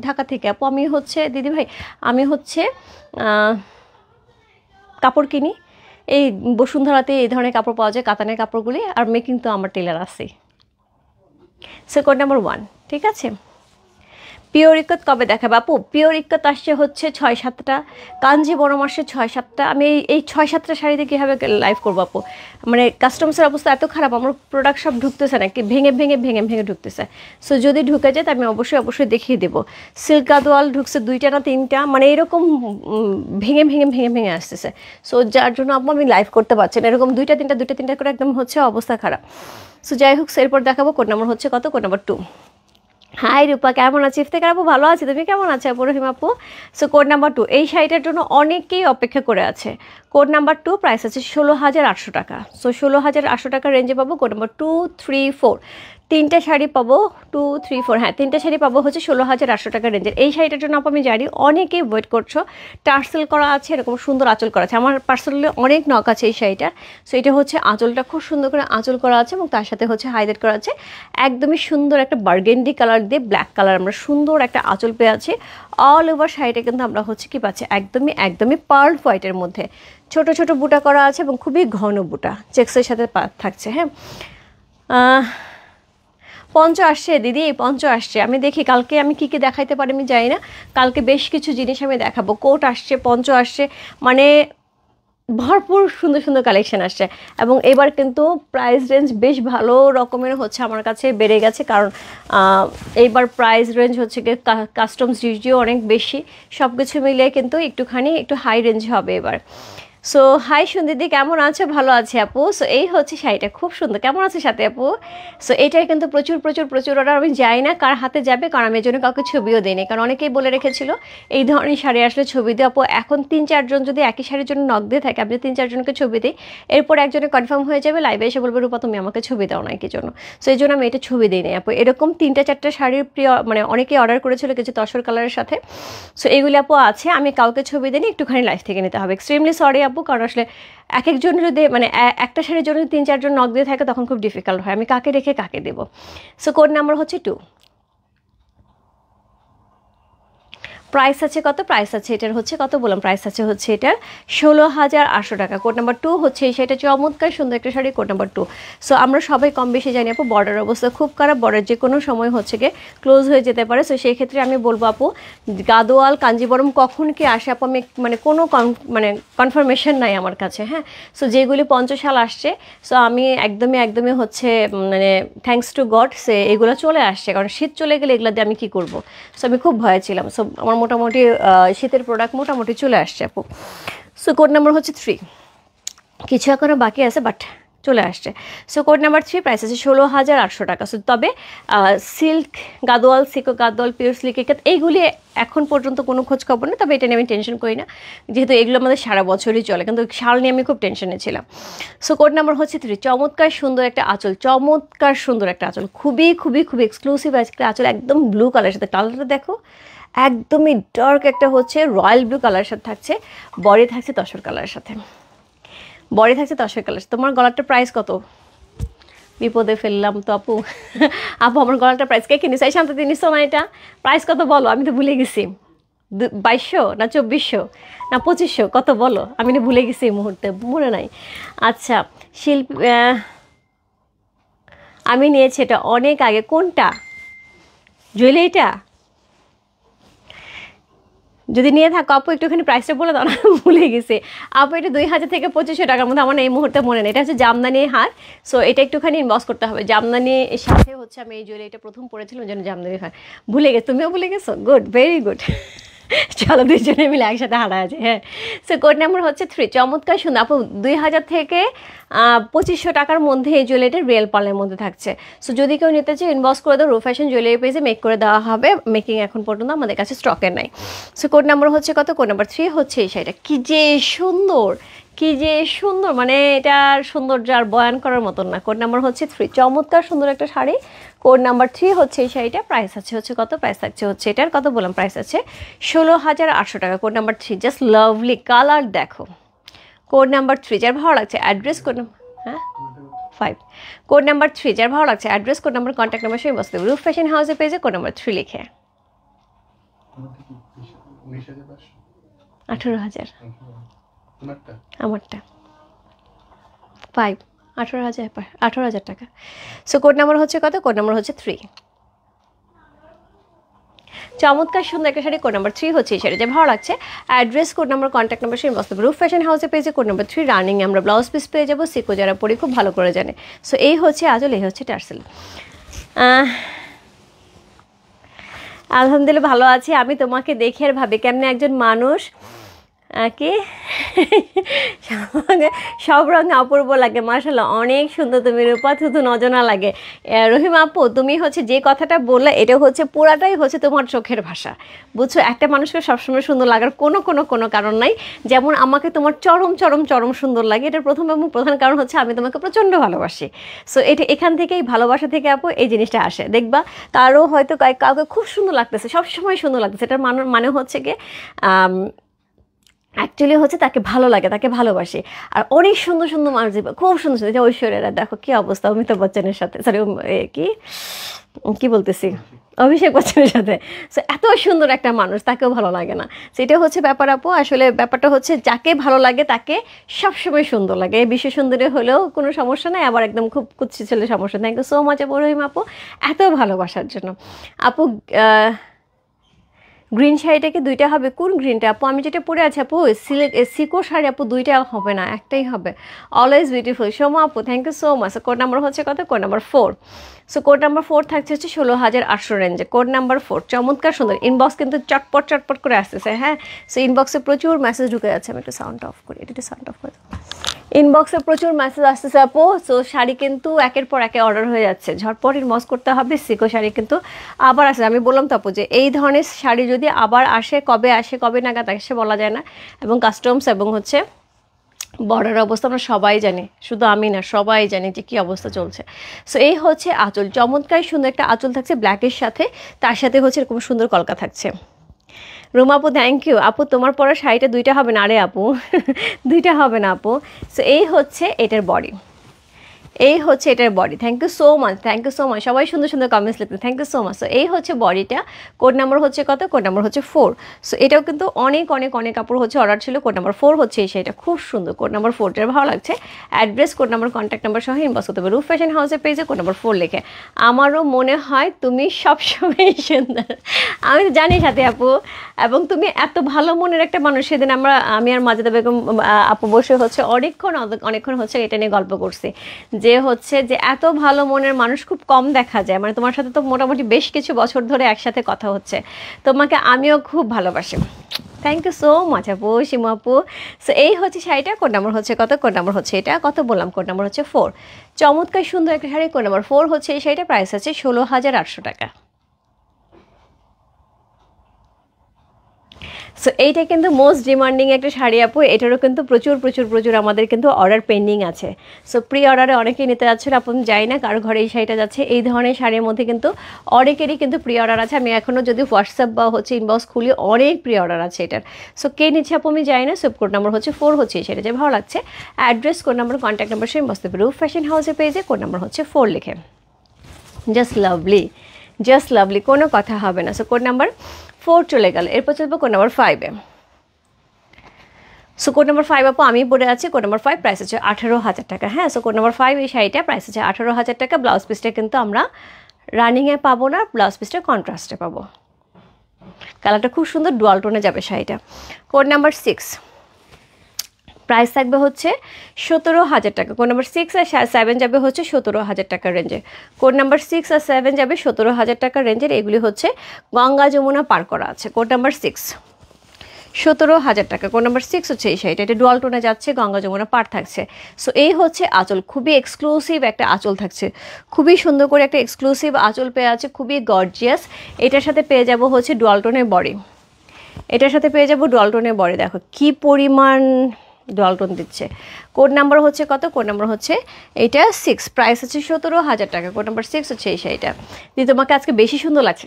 ঢাকা থেকে আপু। আমি হচ্ছে দিদি ভাই, আমি হচ্ছে কাপড় কিনি, এই বসুন্ধরাতে এই ধরনের কাপড় পাওয়া যায়, কাতানের কাপড়গুলি, আর মেকিং তো আমার টেলার আছে। সো কোড নাম্বার 1, ঠিক আছে। পিওর ইকত কবে দেখাবে আপু? পিওর ইকত আসছে হচ্ছে 6-7টা, কাঞ্জিবরম আসছে 6-7টা। আমি এই 6-7টা শাড়িতে কীভাবে লাইভ করবো আপু? মানে কাস্টমার্সের অবস্থা এত খারাপ, আমার প্রোডাক্ট সব ঢুকতেছে না, কি ভেঙে ঢুকতেছে। সো যদি ঢুকে যায় তো আমি অবশ্যই দেখিয়ে দেবো। সিল্ক গাদোয়াল ঢুকছে 2টা না 3টা, মানে এরকম ভেঙে আসতেছে। সো যার জন্য আপু আমি লাইভ করতে পারছি না, এরকম 2টা 3টা করে একদম হচ্ছে অবস্থা খারাপ। সো যাই হোক, এরপর দেখাবো কোড নাম্বার হচ্ছে কত, কোড নাম্বার 2। হাই রূপা, কেমন আছি? ইফতেখার আপু ভালো আছে, তুমি কেমন আছো আপু? রহিম আপু। সো কোড নাম্বার 2, এই শাড়িটার জন্য অনেকেই অপেক্ষা করে আছে। কোড নাম্বার 2, প্রাইস আছে 16,800 টাকা। সো 16,800 টাকার রেঞ্জে পাবো। কোড নাম্বার 2, 3, 4, 3টে শাড়ি পাবো, 2, 3, 4, হ্যাঁ 3টে শাড়ি পাবো হচ্ছে 16,800 টাকার রেঞ্জের। এই শাড়িটার জন্য আপু আমি জানি অনেকেই ওয়েট করছো। টার্সেল করা আছে, এরকম সুন্দর আঁচল করা আছে, আমার পার্সোনালি অনেক নক আছে এই শাড়িটার। সো এটা হচ্ছে আঁচলটা খুব সুন্দর করে আঁচল করা আছে এবং তার সাথে হচ্ছে হাইলাইট করা আছে একদমই সুন্দর একটা বার্গেন্ডি কালার দিয়ে ব্ল্যাক কালার, আমরা সুন্দর একটা আঁচল পেয়ে আছি। অল ওভার শাড়িটা কিন্তু আমরা হচ্ছে কি পাচ্ছি একদমই পার্ল হোয়াইটের মধ্যে ছোট ছোট বুটা করা আছে এবং খুবই ঘন বুটা চেক্সের সাথে থাকছে। হ্যাঁ, পঞ্চ আসছে দিদি, পঞ্চ আসছে। আমি দেখি কালকে আমি কী দেখাইতে পারি আমি জানি না, কালকে বেশ কিছু জিনিস আমি দেখাবো। কোট আসছে, পঞ্চ আসছে, মানে ভরপুর সুন্দর কালেকশন আসছে এবং এবার কিন্তু প্রাইস রেঞ্জ বেশ ভালো রকমের হচ্ছে আমার কাছে বেড়ে গেছে, কারণ এইবার প্রাইস রেঞ্জ হচ্ছে গিয়ে কাস্টমস ডিউটিও অনেক বেশি, সব কিছু মিলিয়ে কিন্তু একটু হাই রেঞ্জ হবে এবার। সো হাই সুন্দিদি, কেমন আছো? ভালো আছে আপু। সো এই হচ্ছে শাড়িটা খুব সুন্দর, কেমন আছে সাথে আপু? সো এটার কিন্তু প্রচুর অর্ডার, আমি যাই না কার হাতে যাবে, কারণ আমি এর জন্য কাউকে ছবিও দিইনি, কারণ অনেকেই বলে রেখেছিল এই ধরনের শাড়ি আসলে ছবি দিই আপু। এখন 3-4 জন যদি একই শাড়ির জন্য নক দিয়ে থাকে, আপনি 3-4 জনকে ছবি দিই, এরপর একজনে কনফার্ম হয়ে যাবে, লাইভে এসে বলবে রূপা তুমি আমাকে ছবি দাও না কি জন্য। সো এই জন্য আমি এটা ছবি দিই না আপু। এরকম 3-4টা শাড়ির প্রিয় মানে অনেকেই অর্ডার করেছিল কিছু তসর কালারের সাথে। সো এইগুলি আপু আছে, আমি কাউকে ছবি দিইনি, একটুখানি লাইভ থেকে নিতে হবে। এক্সট্রিমলি সরি আপু, কারণ আসলে এক একজন যদি মানে একটা শাড়ির জন্য 3-4 জন নক দিয়ে থাকে তখন খুব ডিফিকাল্ট হয়, আমি কাকে রেখে কাকে দেবো। সো কোড নাম্বার হচ্ছে 2। প্রাইস আছে কত, প্রাইস আছে এটার হচ্ছে কত বললাম, প্রাইস আছে হচ্ছে এটার 16,800 টাকা। কোড নাম্বার 2 হচ্ছে এই শাড়িটা, চমৎকার সুন্দর একটা শাড়ি, কোড নাম্বার 2। সো আমরা সবাই কম বেশি জানি আপু বর্ডার অবস্থা খুব খারাপ, বর্ডার যে কোনো সময় হচ্ছে গিয়ে ক্লোজ হয়ে যেতে পারে। সো সেই ক্ষেত্রে আমি বলবো আপু গাদোয়াল কাঞ্জিবরম কখন কি আসে আপু, আমি মানে কোনো কনফার্মেশন নাই আমার কাছে, হ্যাঁ। সো যেগুলি পঞ্চশাল আসছে, সো আমি একদমই হচ্ছে মানে থ্যাঙ্কস টু গড সে এগুলো চলে আসছে, কারণ শীত চলে গেলে এগুলো দিয়ে আমি কী করবো। সো আমি খুব ভয়ে ছিলাম। সো আমার মোটামুটি শীতের প্রোডাক্ট মোটামুটি চলে আসছে আপু। সো কোড নাম্বার হচ্ছে 3, কিছু এখনও বাকি আছে বাট চলে আসছে। সো কোড নাম্বার 3 প্রাইস আছে 16,800 টাকা। সো তবে সিল্ক গাদোয়াল, সিকো গাদোয়াল, পিওর সিল্কের ক্ষেত্রে এইগুলি এখন পর্যন্ত কোনো খোঁজ খবর নেই, তবে এটা নিয়ে আমি টেনশন করি না, যেহেতু এগুলো আমাদের সারা বছরই চলে, কিন্তু শাল নিয়ে আমি খুব টেনশনে ছিলাম। সো কোড নাম্বার হচ্ছে 3, চমৎকার সুন্দর একটা আঁচল, চমৎকার সুন্দর একটা আঁচল, খুবই এক্সক্লুসিভ একটা আঁচল, একদম ব্লু কালারের সাথে, কালারটা দেখো একদমই ডার্ক একটা হচ্ছে রয়্যাল ব্লু কালারের সাথে থাকছে, বডি থাকছে তসর কালারের সাথে, বডি থাকছে তসর কালার। তোমার গলারটা প্রাইস কত? বিপদে ফেললাম তো আপু। আপু আমার গলারটা প্রাইস কে কিনিস? এই শান্তি নিস না, এটা প্রাইস কত বলো, আমি তো ভুলে গেছি। 2200 না 2400 না 2500 কত বলো, আমি না ভুলে গেছি এই মুহূর্তে, মনে নাই। আচ্ছা শিল্পী, আমি নিয়েছি এটা অনেক আগে। কোনটা? জুয়েলারিটা যদি নিয়ে থাকো আপু একটুখানি প্রাইসটা বলে দাও না, ভুলে গেছি আপু। এটা 2000 থেকে 2500 টাকার মধ্যে, আমার এই মুহূর্তে মনে নেই। এটা হচ্ছে জামদানি হার। সো এটা একটুখানি ইনবক্স করতে হবে। জামদানির সাথে হচ্ছে আমি এই জুয়েলারিটা প্রথম পড়েছিলাম, যেন জামদানি হার। ভুলে গেছি, তুমিও ভুলে গেছো? Good, very good. চলো দুইজনে মিলে একসাথে হারা আছে, হ্যাঁ। সো কোড নাম্বার হচ্ছে 3, চমৎকার সুন্দর আপু। 2000 থেকে 2500 টাকার মধ্যে এই জুয়েলারিটা রিয়েল পার্লের মধ্যে থাকছে। সো যদি কেউ নিতে চাই ইনবক্স করে দাও, রো ফ্যাশন জুয়েলারি পেজে মেক করে দেওয়া হবে। মেকিং এখন পর্যন্ত আমাদের কাছে স্টকে নাই। সো কোড নাম্বার হচ্ছে কত? কোড নাম্বার 3 হচ্ছে এই শাড়িটা, কি যে সুন্দর, কি যে সুন্দর, মানে এটার সৌন্দর্য আর বয়ান করার মতন না। কোড নাম্বার হচ্ছে 3, চমৎকার সুন্দর একটা শাড়ি। কোড নাম্বার 3 হচ্ছে এই শাড়িটা, প্রাইস আছে হচ্ছে কত? প্রাইস থাকছে হচ্ছে এটার কত বললাম, প্রাইস আছে 16,800 টাকা। Code number 3, just lovely colour দেখো। কোড নাম্বার 3 যার ভালো লাগছে অ্যাড্রেস, কোড হ্যাঁ 5, কোড নাম্বার 3 যার ভালো লাগছে address, code number, contact number সবই বসতে হবে রূপ ফ্যাশন হাউসের পেজে কোড নাম্বার 3 লিখে। 18,000 আমারটা 5, 18,000 টাকা। সো কোড নাম্বার হচ্ছে কত? কোড নাম্বার হচ্ছে 3, চমৎকার সুন্দর একটা শাড়ি। কোড নাম্বার 3 হচ্ছে এই শাড়ি, যে ভালো লাগছে address, code number, contact number সেই বসতে হবে রূপ ফ্যাশন হাউসের পেজে। কোড নাম্বার 3 রানিং আমরা ব্লাউজ পিস পেয়ে যাবো, সিকো যারা পরি খুব ভালো করে জানে। সো এই হচ্ছে আজল, এই হচ্ছে টার্সেল। আলহামদুলিল্লাহ ভালো আছি আমি। তোমাকে দেখে আর ভাবি কেমনে একজন মানুষ কি সব রঙে অপূর্ব লাগে, মাশাআল্লাহ অনেক সুন্দর তুমি, রূপা থুতু নজনা লাগে। রহিমা আপু তুমি হচ্ছে যে কথাটা বললে এটা হচ্ছে পুরাটাই হচ্ছে তোমার চোখের ভাষা, বুঝছো। একটা মানুষকে সবসময় সুন্দর লাগার কোনো কারণ নাই। যেমন আমাকে তোমার চরম সুন্দর লাগে, এটার প্রথম এবং প্রধান কারণ হচ্ছে আমি তোমাকে প্রচণ্ড ভালোবাসি। সো এটা এখান থেকেই, ভালোবাসা থেকে আপু এই জিনিসটা আসে। দেখবা কারো হয়তো কাউকে খুব সুন্দর লাগতেছে, সবসময় সুন্দর লাগতেছে, এটার মানে হচ্ছে কি অ্যাকচুয়ালি হচ্ছে তাকে ভালো লাগে, তাকে ভালোবাসে। আর অনেক সুন্দর মানুষ, খুব সুন্দর, যে ঐশ্বর্যরা দেখো কি অবস্থা অমিতাভ বচ্চনের সাথে, সরি কি বলতেছি, অভিষেক বচ্চনের সাথে। সো এত সুন্দর একটা মানুষ, তাকেও ভালো লাগে না। সেটা হচ্ছে ব্যাপার আপু। আসলে ব্যাপারটা হচ্ছে যাকে ভালো লাগে তাকে সবসময় সুন্দর লাগে। বিশ্ব সুন্দরী হলেও কোনো সমস্যা নাই, আবার একদম খুব কুচ্ছি ছেলে সমস্যা। থ্যাংক ইউ সো মাচ আপু, রহিম আপু এত ভালোবাসার জন্য। আপু গ্রিন শাড়িটাকে 2টা হবে, কোন গ্রিনটা আপু? আমি যেটা পরে আছি আপু সিকো শাড়ি আপু, 2টা হবে না, একটাই হবে। অলওয়েজ বিউটিফুল সোমা আপু, thank you so much. Code number হচ্ছে কত? Code number 4। So code number 4 থাকছে হচ্ছে 16,800 রেঞ্জে। কোড নাম্বার 4 চমৎকার সুন্দর। ইনবক্স কিন্তু চটপট করে আসতেছে, হ্যাঁ। সো ইনবক্সে প্রচুর মেসেজ ঢুকে যাচ্ছে, আমি একটু সাউন্ড অফ করি, এটা সাউন্ড অফ করে দাও। ইনবক্সে প্রচুর মেসেজ আসতেছে আপু। সো শাড়ি কিন্তু একের পর একে অর্ডার হয়ে যাচ্ছে, ঝটপট ইনবক্স করতে হবে। সিকো শাড়ি কিন্তু আবার আসে, আমি বললাম তো আপু যে এই ধরনের শাড়ি যদি আবার আসে, কবে নাগাদ আসে বলা যায় না। এবং কাস্টমস এবং হচ্ছে বর্ডার অবস্থা আমরা সবাই জানি, শুধু আমি না সবাই জানি যে কী অবস্থা চলছে। সো এই হচ্ছে আঁচল, চমৎকার সুন্দর একটা আঁচল থাকছে ব্ল্যাকের সাথে, তার সাথে হচ্ছে এরকম সুন্দর কলকা থাকছে। রুমা আপু থ্যাংক ইউ। আপু তোমার পরা শাড়িটা 2টা হবে না? আরে আপু 2টা হবে না আপু। সো এই হচ্ছে এটার বডি, এই হচ্ছে এটার body. Thank you so much, thank you so much, সবাই সুন্দর সুন্দর কমেন্টস লিখতে, thank you so much. So এই হচ্ছে বডিটা, কোড নাম্বার হচ্ছে কত? কোড নাম্বার হচ্ছে 4। সো এটাও কিন্তু অনেক অনেক অনেক কাপড় হচ্ছে অর্ডার ছিল, কোড নাম্বার 4 হচ্ছে এই শাড়িটা, খুব সুন্দর কোড নাম্বার 4, যেটা ভালো লাগছে address, code number, contact number সহ ইনবক্স করতে হবে রূপ ফ্যাশন হাউসের পেজে কোড নাম্বার 4 লিখে। আমারও মনে হয় তুমি সবসময় সুন্দর, আমি তো জানি সাথে আপু, এবং তুমি এত ভালো মনের একটা মানুষ। সেদিন আমি আর মাজেদা বেগম আপু বসে হচ্ছে অনেকক্ষণ হচ্ছে এটা নিয়ে গল্প করছি, যে হচ্ছে যে এত ভালো মনের মানুষ খুব কম দেখা যায়। মানে তোমার সাথে তো মোটামুটি বেশ কিছু বছর ধরে একসাথে কথা হচ্ছে, তোমাকে আমিও খুব ভালোবাসি। থ্যাংক ইউ সো মাচ আপু, শিমু আপু। সো এই হচ্ছে শাড়িটা, কোড নাম্বার হচ্ছে কত? কোড নাম্বার হচ্ছে এটা কত বললাম? কোড নাম্বার হচ্ছে 4। চমৎকার সুন্দর একটা শাড়ি, কোড নাম্বার 4 হচ্ছে এই শাড়িটা, প্রাইস আছে 16,800 টাকা। সো এইটা কিন্তু মোস্ট ডিমান্ডিং একটা শাড়ি আপু, এটারও কিন্তু প্রচুর প্রচুর প্রচুর আমাদের কিন্তু অর্ডার পেন্ডিং আছে। সো প্রি অর্ডারে অনেকেই নিতে যাচ্ছিল, আপনি যাই না কারো ঘরে এই শাড়িটা যাচ্ছে। এই ধরনের শাড়ির মধ্যে কিন্তু অনেকেরই কিন্তু প্রি অর্ডার আছে। আমি এখনও যদি হোয়াটসঅ্যাপ বা হচ্ছে ইনবক্স খুলি, অনেক প্রি অর্ডার আছে এটার। সো কে নিচ্ছে আপু আমি যাই না। সো কোড নাম্বার হচ্ছে 4 হচ্ছে এই শাড়িটা, যে ভালো লাগছে address, code number, contact number সে বসতে পারে রূপ ফ্যাশন হাউসের পেজে, কোড নাম্বার হচ্ছে 4 লিখে। জাস্ট লাভলি, জাস্ট লাভলি, কোনো কথা হবে না। সো কোড নাম্বার 4 চলে গেল, এরপর চলবো কোড নাম্বার 5-এ। সো কোড নাম্বার 5 আপু আমি পড়ে আছি, কোড নাম্বার 5 প্রাইস হচ্ছে 18,000 টাকা। হ্যাঁ, সো কোড নাম্বার 5 এই শাড়িটা প্রাইস হচ্ছে 18,000 টাকা। ব্লাউজ পিসটা কিন্তু আমরা রানিংয়ে পাবো না, ব্লাউজ পিসটা কন্ট্রাস্টে পাবো। কালারটা খুব সুন্দর, ডুয়াল টোনে যাবে শাড়িটা। কোড নাম্বার 6 প্রাইস থাকবে হচ্ছে 17,000 টাকা। কোড নাম্বার 6 আর 7 যাবে হচ্ছে 17,000 টাকার রেঞ্জে। কোড নাম্বার 6 আর 7 যাবে 17,000 টাকার রেঞ্জের। এগুলি হচ্ছে গঙ্গা যমুনা পার করা আছে। কোড নাম্বার 6 17,000 টাকা। কোড নাম্বার 6 হচ্ছে এই শাড়িটা, এটা ডুয়াল টোনে যাচ্ছে, গঙ্গা যমুনা পার থাকছে। সো এই হচ্ছে আঁচল, খুবই এক্সক্লুসিভ একটা আঁচল থাকছে, খুবই সুন্দর করে একটা এক্সক্লুসিভ আঁচল পেয়ে আছে, খুবই গর্জিয়াস। এটার সাথে পেয়ে যাব হচ্ছে ডুয়াল টোনের বডি, এটার সাথে পেয়ে যাব ডুয়াল টোনের বডি। দেখো কি পরিমাণ ডুয়াল টোন দিচ্ছে। কোড নাম্বার হচ্ছে কত? কোড নাম্বার হচ্ছে এইটা 6, প্রাইস হচ্ছে 17,000 টাকা। কোড নাম্বার 6 হচ্ছে এই শাড়িটা। দিয়ে তোমাকে আজকে বেশি সুন্দর লাগছে,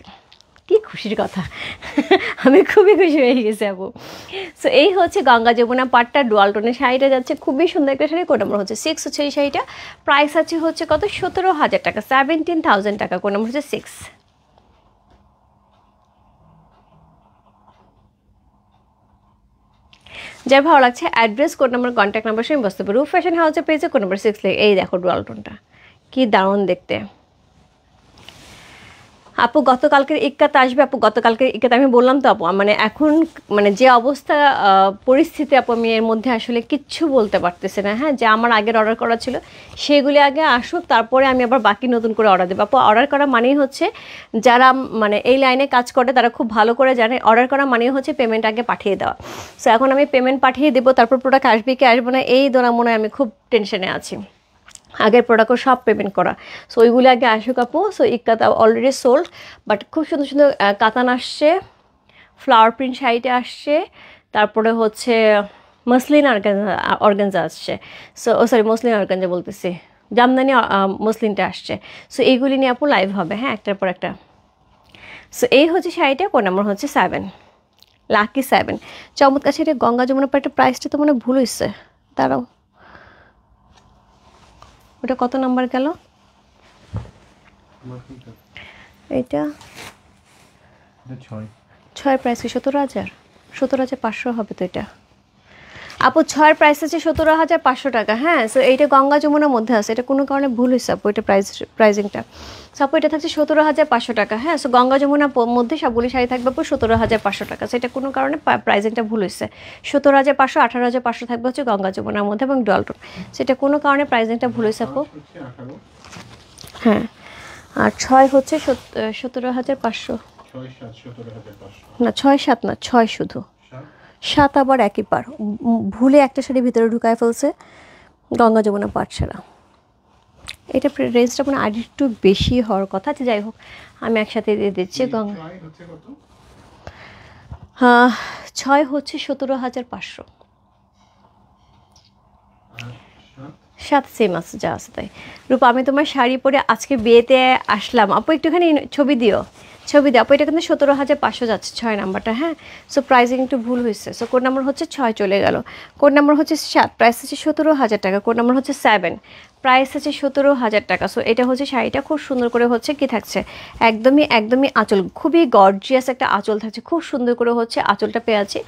কি খুশির কথা, আমি খুবই খুশি হয়ে গেছি আপু। সো এই হচ্ছে গঙ্গা যমুনা পাটটা, ডুয়াল টোনের শাড়িটা যাচ্ছে, খুবই সুন্দর একটা শাড়ি। কোড নাম্বার হচ্ছে 6 হচ্ছে এই শাড়িটা, প্রাইস আছে হচ্ছে কত? 17,000 টাকা, 17,000 টাকা। কোড নাম্বার হচ্ছে 6। যার ভালো লাগছে address, code number, contact number সঙ্গে বসতে পারো রূপ ফ্যাশন হাউসের পেজে, কোড নাম্বার 6 এই দেখো ডুয়াল টোনটা কি দারুণ দেখতে। আপু গতকালকের ইক্কাতে আসবে আপু, গতকালকের ইক্কাতে আমি বললাম তো আপু, মানে এখন মানে যে অবস্থা পরিস্থিতি আপু, আমি এর মধ্যে আসলে কিচ্ছু বলতে পারতেছি না। হ্যাঁ, যে আমার আগের অর্ডার করা ছিল সেগুলি আগে আসুক, তারপরে আমি আবার বাকি নতুন করে অর্ডার দেবো আপু। অর্ডার করা মানেই হচ্ছে, যারা মানে এই লাইনে কাজ করে তারা খুব ভালো করে জানে, অর্ডার করা মানেই হচ্ছে পেমেন্ট আগে পাঠিয়ে দেওয়া। সো এখন আমি পেমেন্ট পাঠিয়ে দেবো, তারপর প্রোডাক্ট আসবে কি আসবে না এই দোনামোনে আমি খুব টেনশনে আছি। আগের প্রোডাক্টও সব পেমেন্ট করা, সো ওইগুলো আগে আসুক আপু। সো ইক্কাতা অলরেডি সোল্ড, বাট খুব সুন্দর সুন্দর কাতান আসছে, ফ্লাওয়ার প্রিন্ট শাড়িটা আসছে, তারপরে হচ্ছে মসলিন অর্গানজা আসছে। সো সরি মসলিন অর্গানজা বলতেছি, জামদানি মসলিনটা আসছে। সো এইগুলি নিয়ে আপু লাইভ হবে, হ্যাঁ, একটার পর একটা। সো এই হচ্ছে শাড়িটা, কোন নাম্বার হচ্ছে 7, লাকি 7। চমৎকার শাড়িটা, গঙ্গা যমুনা পাড়ের প্রাইসটা তো মানে ভুল হয়েছে, দাঁড়াও ওটা কত নাম্বার গেল? এইটা 6 প্রাইস কি 17,000? 17,500 হবে তো এটা আপু। 6 প্রাইস আছে 17,500 টাকা। হ্যাঁ, সো এইটা গঙ্গা যমুনার মধ্যে আছে, এটা কোনো কারণে ভুল হয়েছে আপু, এটা প্রাইজিংটা। সো আপু এটা থাকছে 17,500 টাকা। হ্যাঁ, সো গঙ্গা যমুনার মধ্যে সবগুলি শাড়ি থাকবে আপু 17,500 টাকা। সো এটা কোনো কারণে প্রাইজিংটা ভুল হয়েছে, 17,500, 18,500 থাকবে হচ্ছে গঙ্গা যমুনার মধ্যে এবং ডলটন। সেটা কোনো কারণে প্রাইজিংটা ভুল হয়েছে আপু। হ্যাঁ, আর 6 হচ্ছে 17,500 না, 6-7 না, 6 শুধু, 7 আবার একই পার, ভুলে একটা শাড়ি ভিতরে ঢুকায় ফেলছে গঙ্গা যমুনা পাট ছাড়া। এটা রেঞ্জটা মানে আর একটু বেশি হওয়ার কথা। আচ্ছা যাই হোক, আমি একসাথে দিয়ে দিচ্ছি। গঙ্গা 6 হচ্ছে 17,500, 7 সেম আছে যা আছে তাই। রূপা আমি তোমার শাড়ি পরে আজকে বিয়েতে আসলাম আপু, একটুখানি ছবি দিও, ছবি দিয়ে আপু এটা কিন্তু 17,500 যাচ্ছে 6 নাম্বারটা। হ্যাঁ, সো প্রাইসিং একটু ভুল হয়েছে। সো কোড নাম্বার হচ্ছে 6 চলে গেল। কোড নাম্বার হচ্ছে 7, প্রাইস আছে 17,000 টাকা। কোড নাম্বার হচ্ছে 7, প্রাইস আছে 17,000 টাকা। সো এটা হচ্ছে শাড়িটা খুব সুন্দর করে হচ্ছে কি থাকছে, একদমই আঁচল, খুবই গর্জিয়াস একটা আঁচল থাকছে, খুব সুন্দর করে হচ্ছে আঁচলটা পেয়ে আছে।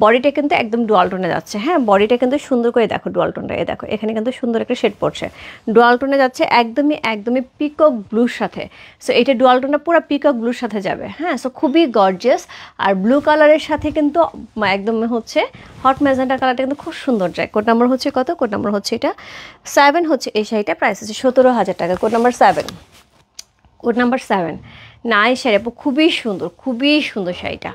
বডিটা কিন্তু একদম ডুয়াল টোনে যাচ্ছে। হ্যাঁ, বডিটা কিন্তু সুন্দর করে দেখো, ডুয়াল টোনটা এই দেখো, এখানে কিন্তু সুন্দর একটা শেড পড়ছে, ডুয়াল টোনে যাচ্ছে একদমই পিকক ব্লুর সাথে। সো এটা ডুয়াল টোনটা পুরো পিকক ব্লুর সাথে যাবে। হ্যাঁ, সো খুবই গর্জিয়াস। আর ব্লু কালারের সাথে কিন্তু একদম হচ্ছে হট ম্যাজেন্টা কালারটা কিন্তু খুব সুন্দর যায়। কোড নাম্বার হচ্ছে কত? কোড নাম্বার হচ্ছে এটা 7 হচ্ছে এই শাড়িটা, প্রাইস আছে 17,000 টাকা। Code number 7, code number 7। নাই শাড়ি আপু, খুবই সুন্দর শাড়িটা,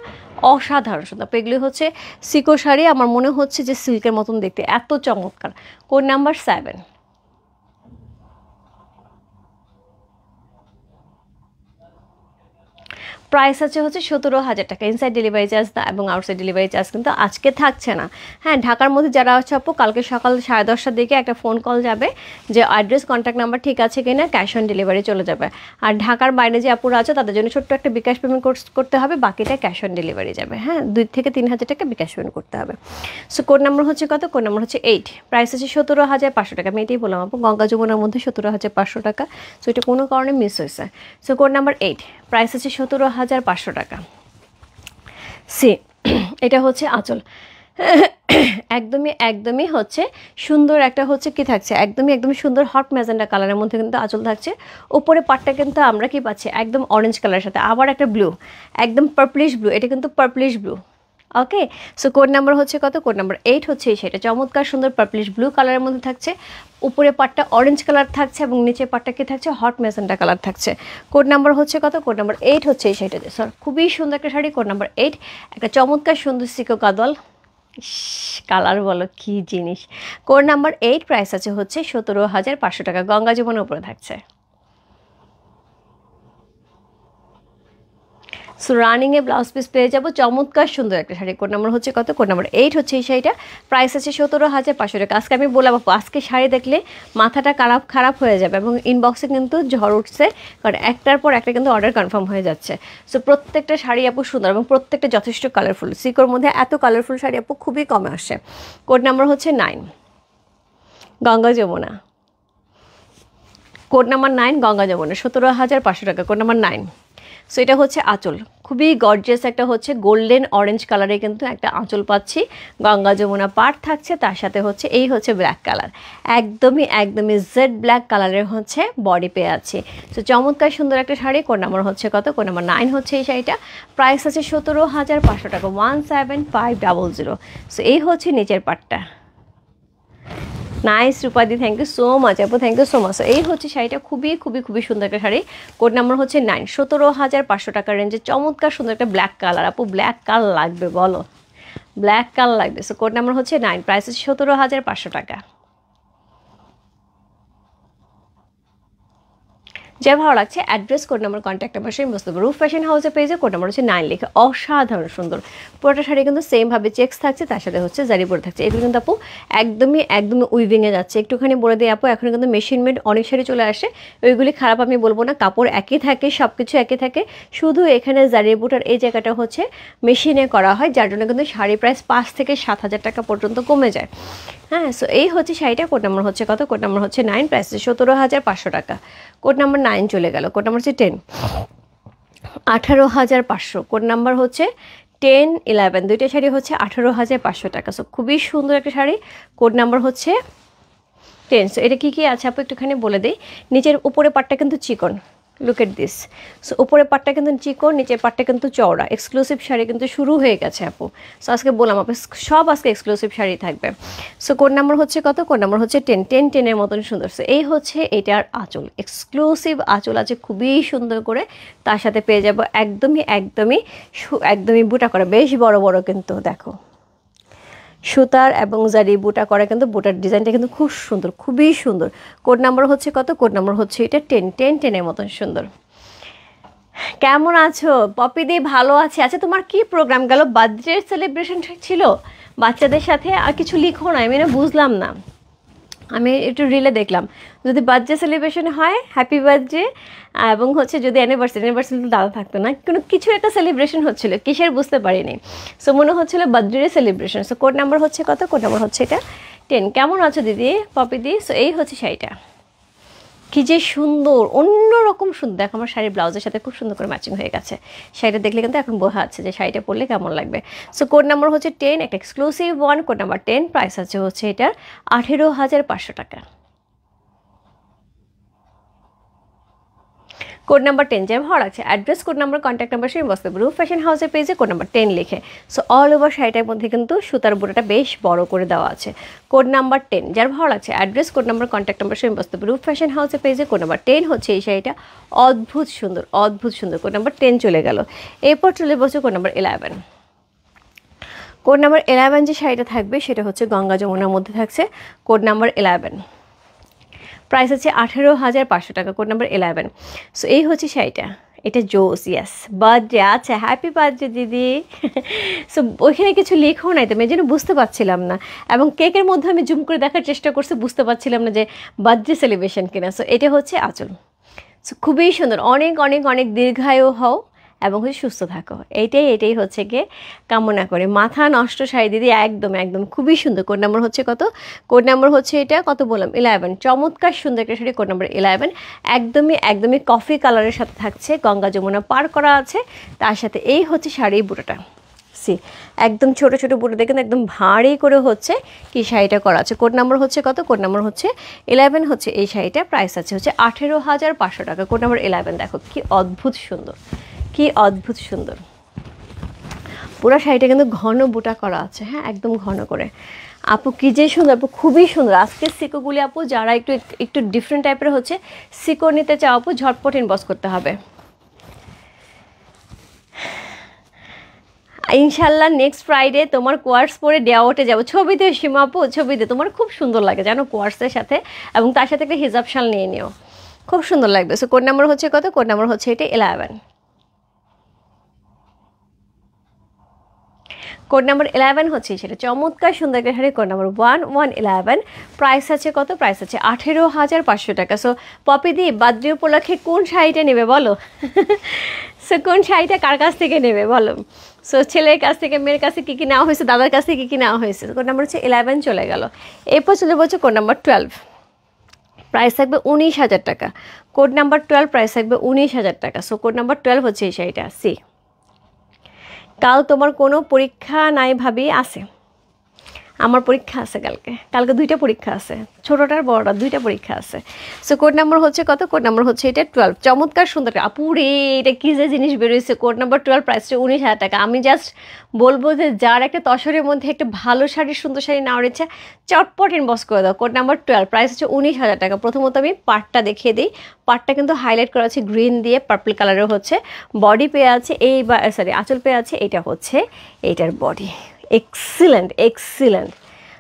অসাধারণ সুন্দর আপু। এগুলি হচ্ছে সিকো শাড়ি, আমার মনে হচ্ছে যে সিল্কের মতন দেখতে, এত চমৎকার। কোড নাম্বার 7, প্রাইস আছে হচ্ছে 17,000 টাকা। ইনসাইড ডেলিভারি চার্জ এবং আউটসাইড ডেলিভারি চার্জ কিন্তু আজকে থাকছে না। হ্যাঁ, ঢাকার মধ্যে যারা আছে আপু, কালকে সকাল 10:30টার দিকে একটা ফোন কল যাবে যে অ্যাড্রেস কন্ট্যাক্ট নাম্বার ঠিক আছে কিনা, ক্যাশ অন ডেলিভারি চলে যাবে। আর ঢাকার বাইরে যে আপুরা আছে তাদের জন্য ছোট্ট একটা বিকাশ পেমেন্ট করতে হবে, বাকিটা ক্যাশ অন ডেলিভারি যাবে। হ্যাঁ, 2 থেকে 3,000 টাকা বিকাশ পেমেন্ট করতে হবে। সো কোড নাম্বার হচ্ছে কত? কোড নাম্বার হচ্ছে 8, প্রাইস আছে 17,500 টাকা। আমি এটাই বললাম আপু, গঙ্গা যমুনার মধ্যে 17,500 টাকা। সো এটা কোনো কারণে মিস হয়েছে। সো কোড নাম্বার 8, প্রাইস আছে 17,500 টাকা। সি এটা হচ্ছে আঁচল, একদমই হচ্ছে সুন্দর একটা হচ্ছে কি থাকছে, একদমই সুন্দর হট ম্যাজেন্টা কালারের মধ্যে কিন্তু আঁচল থাকছে। উপরে পাটটা কিন্তু আমরা কি পাচ্ছি, একদম অরেঞ্জ কালারের সাথে আবার একটা ব্লু, একদম পার্পলিশ ব্লু, এটা কিন্তু পার্পলিশ ব্লু। ওকে, সো কোড নাম্বার হচ্ছে কত? কোড নাম্বার 8 হচ্ছে সেটা, চমৎকার সুন্দর পার্পলিশ ব্লু কালারের মধ্যে থাকছে। উপরে পাটটা অরেঞ্জ কালার থাকছে এবং নিচে পাটটা কি থাকছে, হট ম্যাজেন্টা কালার থাকছে। কোড নাম্বার হচ্ছে কত? কোড নাম্বার 8 হচ্ছে এই শাড়িটা। স্যার খুবই সুন্দর একটা শাড়ি, কোড নাম্বার 8, একটা চমৎকার সুন্দর সিকো কাদল কালার, বলো কি জিনিস। কোড নাম্বার 8, প্রাইস আছে হচ্ছে 17,500 টাকা। গঙ্গা যমুনার উপরে থাকছে। সো রানিংয়ে ব্লাউজ পিস পেয়ে যাবো, চমৎকার সুন্দর একটা শাড়ি। কোড নাম্বার হচ্ছে কত? কোড নাম্বার 8 হচ্ছে এই শাড়িটা, প্রাইস আছে 17,500 টাকা। আজকে আমি বললাম আপু, আজকে শাড়ি দেখলে মাথাটা খারাপ হয়ে যাবে এবং ইনবক্সে কিন্তু ঝড় উঠছে, কারণ একটার পর একটা কিন্তু অর্ডার কনফার্ম হয়ে যাচ্ছে। সো প্রত্যেকটা শাড়ি আপু সুন্দর এবং প্রত্যেকটা যথেষ্ট কালারফুল। সিকোর মধ্যে এত কালারফুল শাড়ি আপু খুবই কমে আসে। কোড নাম্বার হচ্ছে 9, গঙ্গা যমুনা। কোড নাম্বার 9, গঙ্গা যমুনা, 17,500 টাকা। Code number 9। সো এটা হচ্ছে আঁচল, খুবই গর্জিয়াস একটা হচ্ছে গোল্ডেন অরেঞ্জ কালারে কিন্তু একটা আঁচল পাচ্ছি। গঙ্গা যমুনা পাট থাকছে, তার সাথে হচ্ছে এই হচ্ছে ব্ল্যাক কালার, একদমই জেড ব্ল্যাক কালারের হচ্ছে বডি পেয়ে আছে। সো চমৎকার সুন্দর একটা শাড়ি। কোড নাম্বার হচ্ছে কত? কোড নাম্বার 9 হচ্ছে এই শাড়িটা, প্রাইস আছে 17,500 টাকা, 17,500। সো এই হচ্ছে নিচের পাটটা। নাইস রূপাদি, থ্যাংক ইউ সো মাচ আপু, থ্যাংক ইউ সো মাচ। এই হচ্ছে শাড়িটা, খুবই সুন্দর একটা শাড়ি। কোড নাম্বার হচ্ছে 9, 17,500 টাকার রেঞ্জে চমৎকার সুন্দর একটা ব্ল্যাক কালার। আপু ব্ল্যাক কালার লাগবে, বলো ব্ল্যাক কালার লাগবে। সো কোড নাম্বার হচ্ছে 9, প্রাইস হচ্ছে 17,500 টাকা। যা ভালো লাগছে address, code number, contact number সেই বুঝতে পারবো। রূপ ফ্যাশন হাউসের পেজে কোড নাম্বার হচ্ছে 9 লিখে, অসাধারণ সুন্দর পুরোটা শাড়ি কিন্তু সেমভাবে চেক্স থাকছে, তার সাথে হচ্ছে জারি পরে থাকছে। এগুলো কিন্তু আপু একদমই উইভিংয়ে যাচ্ছে। একটুখানি বলে দিই আপু, এখন কিন্তু মেশিন মেড অনেক শাড়ি চলে আসে, ওইগুলি খারাপ আমি বলবো না, কাপড় একই থাকে, সব কিছু একই থাকে, শুধু এখানে জারি বুটার এই জায়গাটা হচ্ছে মেশিনে করা হয়, যার জন্য কিন্তু শাড়ি প্রাইস 5 থেকে 7,000 টাকা পর্যন্ত কমে যায়। হ্যাঁ, সো এই হচ্ছে শাড়িটা। কোড নাম্বার হচ্ছে কত? কোড নাম্বার হচ্ছে 9, প্রাইস 17,500 টাকা। কোড নাম্বার 9 চলে গেল। কোড নাম্বার হচ্ছে 10, 18,500। কোড নাম্বার হচ্ছে 10, 11, দুইটা শাড়ি হচ্ছে 18,500 টাকা। সো খুবই সুন্দর একটা শাড়ি। কোড নাম্বার হচ্ছে 10। সো এটা কী আছে আপু একটুখানি বলে দিই। নিচের উপরে পাটটা কিন্তু চিকন, লুক এট দিস। সো উপরে পাটটা কিন্তু চিকন, নিচের পাটটা কিন্তু চওড়া। এক্সক্লুসিভ শাড়ি কিন্তু শুরু হয়ে গেছে আপু। সো আজকে বললাম আপু, সব আজকে এক্সক্লুসিভ শাড়ি থাকবে। সো কোড নাম্বার হচ্ছে কত? কোড নাম্বার হচ্ছে 10, 10 এর মতন সুন্দর। সো এই হচ্ছে এটার আঁচল, এক্সক্লুসিভ আঁচল আছে খুবই সুন্দর করে, তার সাথে পেয়ে যাবো একদমই বুটা করা, বেশ বড় বড় কিন্তু দেখো সুতার এবং জারি বুটা করা, কিন্তু বুটার ডিজাইনটা কিন্তু খুব সুন্দর, খুবই সুন্দর। কোড নাম্বার হচ্ছে কত? কোড নাম্বার হচ্ছে এটা 10, 10 এর মতন সুন্দর। কেমন আছো পপিদি? ভালো আছে। আচ্ছা তোমার কি প্রোগ্রাম গেল? বার্থডে সেলিব্রেশন ছিল বাচ্চাদের সাথে? আর কিছু লিখো না, আমি না বুঝলাম না। আমি একটু রিলে দেখলাম, যদি বার্থডে সেলিব্রেশন হয় হ্যাপি বার্থডে, এবং হচ্ছে যদি অ্যানিভার্সারি তো দাদা থাকতো না, কোনো কিছু একটা সেলিব্রেশন হচ্ছিল, কিসের বুঝতে পারিনি। সো মনে হচ্ছিলো birthday celebration. So code number হচ্ছে কত? কোড নাম্বার হচ্ছে এটা 10। কেমন আছো দিদি পপি দি? সো এই হচ্ছে শাড়িটা, কি যে সুন্দর, অন্যরকম সুন্দর। দেখো আমার শাড়ির ব্লাউজের সাথে খুব সুন্দর করে ম্যাচিং হয়ে গেছে। শাড়িটা দেখলে কিন্তু এখন বোঝা যাচ্ছে যে শাড়িটা পরলে কেমন লাগবে। সো কোড নাম্বার হচ্ছে 10, একটা exclusive one, code number 10। Price আছে হচ্ছে এটার 18,500 টাকা। কোড নাম্বার 10 যার ভালো লাগছে, address, code number, contact number সেই বসতে রূপ ফ্যাশন হাউসের পেজে কোড নাম্বার 10 লিখে। সো অল ওভার শাড়িটার মধ্যে কিন্তু সুতার বুটাটা বেশ বড় করে দেওয়া আছে। কোড নাম্বার 10 যার ভালো লাগছে, address, code number, contact number সেই বসতে রূপ ফ্যাশন হাউসের পেজে কোড নাম্বার 10 হচ্ছে এই শাড়িটা। অদ্ভুত সুন্দর, অদ্ভুত সুন্দর। কোড নাম্বার 10 চলে গেল। এরপর চলে বসে কোড নাম্বার 11। কোড নাম্বার 11 যে শাড়িটা থাকবে সেটা হচ্ছে গঙ্গা যমুনার মধ্যে থাকছে। কোড নাম্বার 11, প্রাইস আছে 18,500 টাকা। Code number 11। সো এই হচ্ছে শাড়িটা, এটা জোস। ইয়াস, বার্থডে, আচ্ছা হ্যাপি বার্থডে দিদি। সো ওইখানে কিছু লেখাও নাই, তো আমি যেন বুঝতে পারছিলাম না, এবং কেকের মধ্যে আমি জুম করে দেখার চেষ্টা করছি, বুঝতে পারছিলাম না যে বার্থডে সেলিব্রেশন কিনা। সো এটা হচ্ছে আঁচল। সো খুবই সুন্দর, অনেক অনেক অনেক দীর্ঘায়ু হও এবং হচ্ছে সুস্থ থাকো, এটাই হচ্ছে গিয়ে কামনা করে। মাথা নষ্ট শাড়ি দিদি, একদম একদম খুবই সুন্দর। কোড নাম্বার হচ্ছে কত? কোড নাম্বার হচ্ছে এটা কত বললাম? 11। চমৎকার সুন্দর একটা শাড়ি, কোড নাম্বার 11। একদমই কফি কালারের সাথে থাকছে, গঙ্গা যমুনা পার করা আছে, তার সাথে এই হচ্ছে শাড়ির বুটাটা। সি একদম ছোট ছোট বুটো দেখেন, একদম ভারী করে হচ্ছে কি শাড়িটা করা আছে। কোড নাম্বার হচ্ছে কত? কোড নাম্বার হচ্ছে 11 হচ্ছে এই শাড়িটা। প্রাইস আছে হচ্ছে 18,500 টাকা। Code number 11। দেখো কি অদ্ভুত সুন্দর, কি অদ্ভুত সুন্দর। পুরো শাড়িটা কিন্তু ঘন বুটা করা আছে, হ্যাঁ একদম ঘন করে। আপু কি যে সুন্দর, আপু খুবই সুন্দর। আজকের সিকোগুলি আপু যারা একটু একটু ডিফারেন্ট টাইপের হচ্ছে সিকো নিতে চাও আপু, ঝটপট ইনবক্স করতে হবে। ইনশাল্লাহ নেক্সট ফ্রাইডে তোমার কোয়ার্স পরে ডে আউটে যাবো। ছবিতে সীমা আপু, ছবিতে তোমার খুব সুন্দর লাগে জানো কোয়ার্সের সাথে, এবং তার সাথে একটা হিজাব শাল নিয়ে নিও, খুব সুন্দর লাগবে। সো কোড নাম্বার হচ্ছে কত? কোড নাম্বার হচ্ছে এটা 11। কোড নাম্বার 11 হচ্ছে সেটা, চমৎকার সুন্দর একটা শাড়ি। Code number 1111। প্রাইস আছে কত? প্রাইস আছে 18,500 টাকা। সো পপি দি বার্থডে উপলক্ষে কোন শাড়িটা নেবে বলো? সো কোন শাড়িটা কার কাছ থেকে নেবে বলো? সো ছেলের কাছ থেকে, মেয়ের কাছে কী কী নেওয়া হয়েছে, দাদার কাছ থেকে কী কী নেওয়া হয়েছে। কোড নাম্বার হচ্ছে 11 চলে গেল। এরপর চলে বলছে কোড নাম্বার 12। প্রাইস থাকবে 19,000 টাকা। কোড নাম্বার 12, প্রাইস থাকবে 19,000 টাকা। সো কোড নাম্বার 12 হচ্ছে এই শাড়িটা। সি কাল তোমার কোনো পরীক্ষা নাই ভাবি? আছে, আমার পরীক্ষা আছে কালকে 2টা পরীক্ষা আছে, ছোটোটার বড়টার 2টা পরীক্ষা আছে। সো কোড নাম্বার হচ্ছে কত? কোড নাম্বার হচ্ছে এটা 12। চমৎকার সুন্দর আপুরে, এটা কী যে জিনিস বেরোয়েছে। কোড নাম্বার 12, প্রাইসটা 19,000 টাকা। আমি জাস্ট বলবো যে যার একটা তসরের মধ্যে একটা ভালো শাড়ি, সুন্দর শাড়ি নেওয়ার ইচ্ছা, চটপট ইনবক্স করে দাও। কোড নাম্বার 12, প্রাইস হচ্ছে 19,000 টাকা। প্রথমত আমি পার্টটা দেখিয়ে দিই। পার্টটা কিন্তু হাইলাইট করা আছে গ্রিন দিয়ে, পার্পল কালারের হচ্ছে বডি পেয়ে আছে, এই বা সরি আঁচল পেয়ে আছে, এটা হচ্ছে এইটার বডি। Excellent excellent.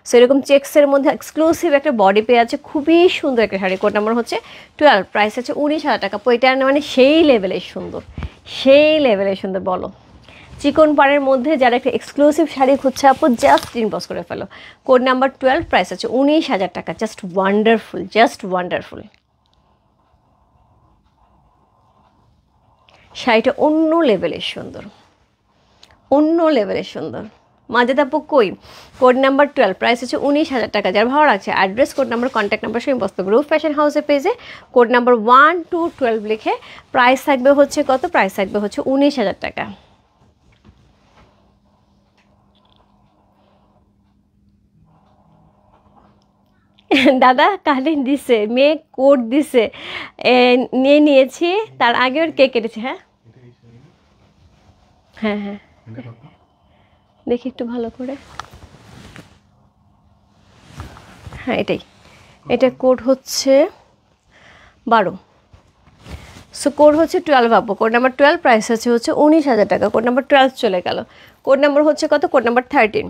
সো এরকম চেক্সের মধ্যে এক্সক্লুসিভ একটা বডি পেয়ে আছে, খুবই সুন্দর একটা শাড়ি। কোড নাম্বার হচ্ছে 12, প্রাইস আছে 19,000 টাকা। এটা মানে সেই লেভেলের সুন্দর, সেই লেভেলের সুন্দর। বলো চিকন পাড়ের মধ্যে যারা একটা এক্সক্লুসিভ শাড়ি খুঁজছে আপু, জাস্ট ইনবক্স করে ফেলো। কোড নাম্বার 12, প্রাইস আছে 19,000 টাকা। Just wonderful, just wonderful. শাড়িটা অন্য লেভেলের সুন্দর, অন্য লেভেলের সুন্দর। মাজেদ আপু কই? কোড নাম্বার 12, প্রাইস হচ্ছে 19,000 টাকা। যার ভালো লাগছে address, code number, contact number সঙ্গে বসতে রূপ ফ্যাশন হাউসের পেজে কোড নাম্বার 1 to 12 লিখে। প্রাইস থাকবে হচ্ছে কত? প্রাইস থাকবে হচ্ছে 19,000 টাকা। দাদা কালিন দিছে, মেয়ে কোড দিছে, নিয়ে নিয়েছি, তার আগে ওর কেক কেটেছে। হ্যাঁ হ্যাঁ হ্যাঁ, দেখি একটু ভালো করে। হ্যাঁ এটাই, এটা কোড হচ্ছে 12। সো কোড হচ্ছে 12 আপু। কোড নাম্বার 12, প্রাইস আছে হচ্ছে 19,000 টাকা। কোড নাম্বার 12 চলে গেল। কোড নাম্বার হচ্ছে কত? Code number 13।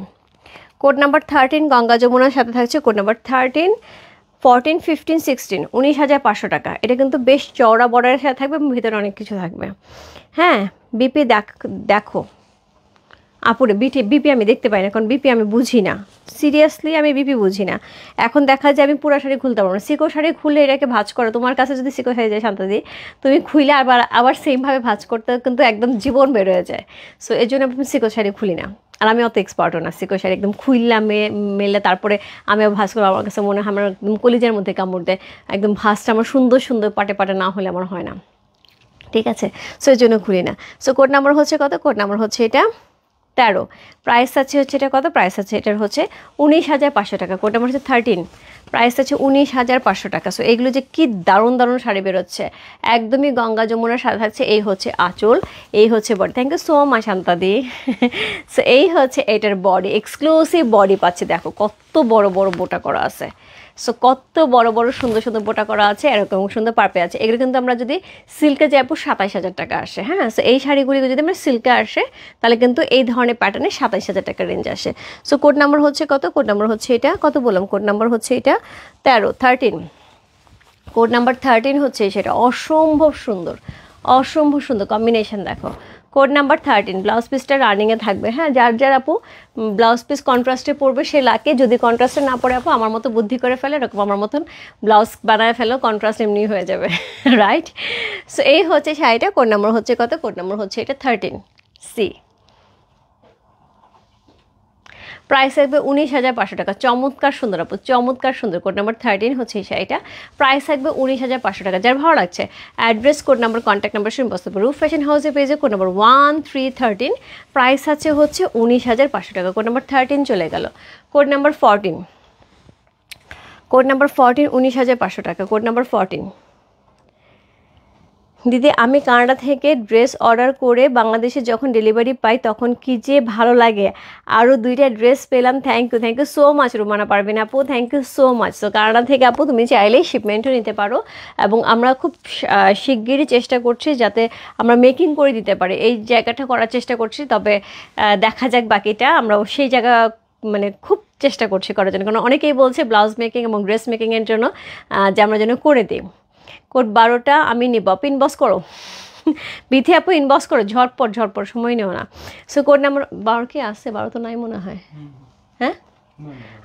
Code number 13 Ganga যমুনার সাথে থাকছে। কোড নাম্বার 13, 14, 15, 16, 19,500 টাকা। এটা কিন্তু বেশ চওড়া বর্ডারের সাথে থাকবে, ভিতরে অনেক কিছু থাকবে। হ্যাঁ বিপি দেখো, আপুরে বিপি আমি দেখতে পাই না, কারণ বিপি আমি বুঝি না, সিরিয়াসলি আমি বিপি বুঝি না। এখন দেখা যায় আমি পুরো শাড়ি খুলতে পারবো না, সিকো শাড়ি খুলে এটাকে ভাঁজ করো, তোমার কাছে যদি সিকো হয়ে যায় শান্তাদি, তুমি খুলে আবার সেমভাবে ভাঁজ করতে কিন্তু একদম জীবন বের হয়ে যায়। সো এই জন্য আমি সিকো শাড়ি খুলি না, আর আমি অত এক্সপার্টও না সিকো শাড়ি একদম খুললাম মেলে তারপরে আমি ভাঁজ করবো। আমার কাছে মনে হয় আমার একদম কলিজার মধ্যে কামড় দেয়, একদম ভাঁজটা আমার সুন্দর সুন্দর পাটে পাটে না হলে আমার হয় না, ঠিক আছে। সো এই জন্য খুলি না। সো কোড নাম্বার হচ্ছে কত, কোড নাম্বার হচ্ছে এটা 13, প্রাইস আছে হচ্ছে এটা কত, প্রাইস আছে এটার হচ্ছে 19,500 টাকা, কোড নাম্বার হচ্ছে 13, প্রাইস আছে 19,500 টাকা। সো এইগুলো যে কি দারুণ দারুণ শাড়ি বেরোচ্ছে, একদমই গঙ্গা যমুনার সাথে থাকছে। এই হচ্ছে আঁচল, এই হচ্ছে body, thank you so much শান্তাদি। সো এই হচ্ছে এটার বডি, এক্সক্লুসিভ বডি পাচ্ছে, দেখো কত বড় বড় বোটা করা আছে। সো কত বড় বড় সুন্দর সুন্দর বোটা করা আছে, এরকম সুন্দর পারপে আছে। এগুলো কিন্তু আমরা যদি সিল্কে যাই 27,000 টাকা আসে, হ্যাঁ। সো এই শাড়িগুলি যদি আমরা সিল্কে আসে তাহলে কিন্তু এই ধরনের প্যাটার্নে 27,000 টাকা রেঞ্জ আসে। সো কোড নাম্বার হচ্ছে কত, কোড নাম্বার হচ্ছে এটা কত বললাম, কোড নাম্বার হচ্ছে এটা 13, কোড নাম্বার 13 হচ্ছে সেটা, অসম্ভব সুন্দর, অসম্ভব সুন্দর কম্বিনেশন। দেখো কোড নাম্বার 13, ব্লাউজ পিসটা রানিংয়ে থাকবে, হ্যাঁ। যার আপু ব্লাউজ পিস কন্ট্রাস্টে পরবে সে লাকে, যদি কন্ট্রাস্টে না পরে আপু আমার মতো বুদ্ধি করে ফেলে, এরকম আমার মতন ব্লাউজ বানায় ফেলো, কন্ট্রাস্ট এমনি হয়ে যাবে, রাইট। সো এই হচ্ছে শাড়িটা, কোড নাম্বার হচ্ছে কত, কোড নাম্বার হচ্ছে এটা 13 সি, প্রাইস থাকবে 19,500 টাকা। চমৎকার সুন্দর আপু, চমৎকার সুন্দর, কোড নাম্বার 13 হচ্ছে এই শাড়িটা, প্রাইস থাকবে 19,500 টাকা। যার ভালো লাগছে address, code number, contact number শুনে বসতে পারো। রূপ ফ্যাশন হাউসে পেয়েছে কোড নাম্বার 1313, প্রাইস আছে হচ্ছে 19,500 টাকা। কোড নাম্বার 13 চলে গেল, কোড নাম্বার 14, কোড নাম্বার 14 19,500 টাকা। কোড নাম্বার 14, দিদি আমি কানাডা থেকে ড্রেস অর্ডার করে বাংলাদেশে যখন ডেলিভারি পাই তখন কি যে ভালো লাগে, আরও 2টা ড্রেস পেলাম, thank you so much Rumana Parvin আপু, থ্যাংক ইউ সো মাচ। তো কানাডা থেকে আপু তুমি চাইলেই শিপমেন্টও নিতে পারো, এবং আমরা খুব শিগগিরই চেষ্টা করছি যাতে আমরা মেকিং করে দিতে পারি, এই জায়গাটা করার চেষ্টা করছি। তবে দেখা যাক বাকিটা, আমরা সেই জায়গা মানে খুব চেষ্টা করছি করার জন্য, কারণ অনেকেই বলছে ব্লাউজ মেকিং এবং ড্রেস মেকিংয়ের জন্য যে আমরা যেন করে দিই। কোড 12টা আমি নিব, আপু ইনবক্স করো, বিথি আপু ইনবক্স করো, ঝটপট সময় নেও না। সো কোড নাম্বার 12 কি আছে, 12 তো নাই মনে হয়, হ্যাঁ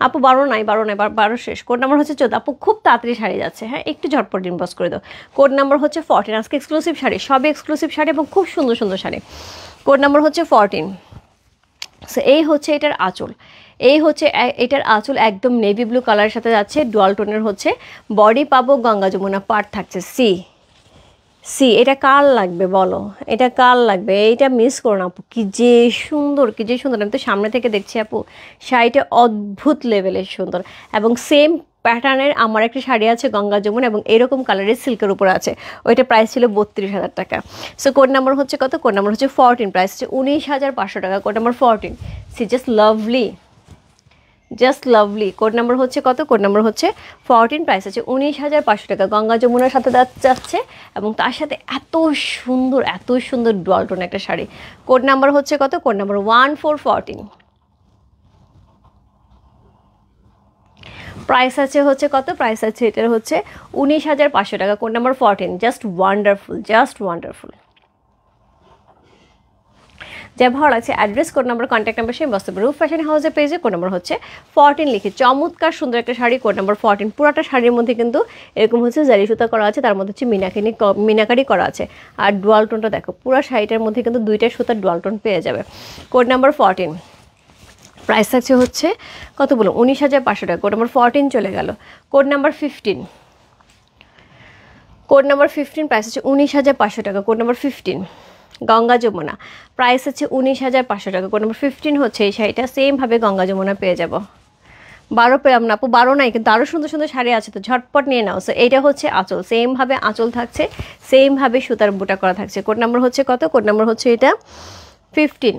আপু 12 নাই, 12 শেষ। কোড নাম্বার হচ্ছে 14, আপু খুব তাড়াতাড়ি শাড়ি যাচ্ছে, হ্যাঁ একটু ঝটপট ইনবক্স করে দাও। কোড নাম্বার হচ্ছে 14, আজকে এক্সক্লুসিভ শাড়ি, সবই এক্সক্লুসিভ শাড়ি এবং খুব সুন্দর সুন্দর শাড়ি। কোড নাম্বার হচ্ছে 14। সো এই হচ্ছে এটার আঁচল, এই হচ্ছে এটার আঁচল একদম নেভি ব্লু কালারের সাথে যাচ্ছে, ডুয়াল টোনের হচ্ছে বডি পাবো, গঙ্গা যমুনা পার্ট থাকছে। সি এটা কার লাগবে বলো, এটা কার লাগবে, এইটা মিস করো না আপু, কি যে সুন্দর, কি যে সুন্দর। আমি তো সামনে থেকে দেখছি আপু, শাড়িটা অদ্ভুত লেভেলের সুন্দর, এবং সেম প্যাটার্নের আমার একটা শাড়ি আছে গঙ্গা যমুনা, এবং এরকম কালারের সিল্কের উপরে আছে, ওইটা প্রাইস ছিল 32,000 টাকা। সো কোড নাম্বার হচ্ছে কত, কোড নাম্বার হচ্ছে 14, প্রাইস হচ্ছে 19,500 টাকা। Code number 14, see just lovely, just lovely. Code number হচ্ছে কত, কোড নাম্বার হচ্ছে 14, প্রাইস আছে 19,500 টাকা। গঙ্গা যমুনার সাথে যাচ্ছে, এবং তার সাথে এত সুন্দর ডুয়াল টোন একটা শাড়ি। কোড নাম্বার হচ্ছে কত, কোড নাম্বার 1414, প্রাইস আছে হচ্ছে কত, প্রাইস আছে এটার হচ্ছে 19,500 টাকা। Code number 14, just wonderful, just wonderful. যা ভালো লাগছে address, code number, contact number সেই বসতে পারো। রূপ ফ্যাশন হাউসের পেজে কোড নাম্বার হচ্ছে 14 লিখে, চমৎকার সুন্দর একটা শাড়ি, কোড নাম্বার 14। পুরাটা শাড়ির মধ্যে কিন্তু এরকম হচ্ছে জারি সুতা করা আছে, তার মধ্যে হচ্ছে মিনাকারি করা আছে, আর ডুয়াল টোনটা দেখো, পুরো শাড়িটার মধ্যে কিন্তু 2টা সুতার ডুয়াল টোন পেয়ে যাবে। কোড নাম্বার 14, প্রাইস থাকছে হচ্ছে কত বলো, 19,500 টাকা। কোড নাম্বার 14 চলে গেল। Code number 15, code number 15, price হচ্ছে 19,500 টাকা। Code number 15, Ganga Jamuna, price হচ্ছে 19,500 টাকা। কোড নাম্বার 15 হচ্ছে এই শাড়িটা, সেমভাবে গঙ্গা যমুনা পেয়ে যাব। 12 পেলাম না আপু, 12 নাই, কিন্তু আরও সুন্দর সুন্দর শাড়ি আছে, তো ঝটপট নিয়ে নাও। সো এইটা হচ্ছে আঁচল, সেমভাবে আঁচল থাকছে, সেমভাবে সুতার বুটা করা থাকছে। কোড নাম্বার হচ্ছে কত, কোড নাম্বার হচ্ছে এটা 15,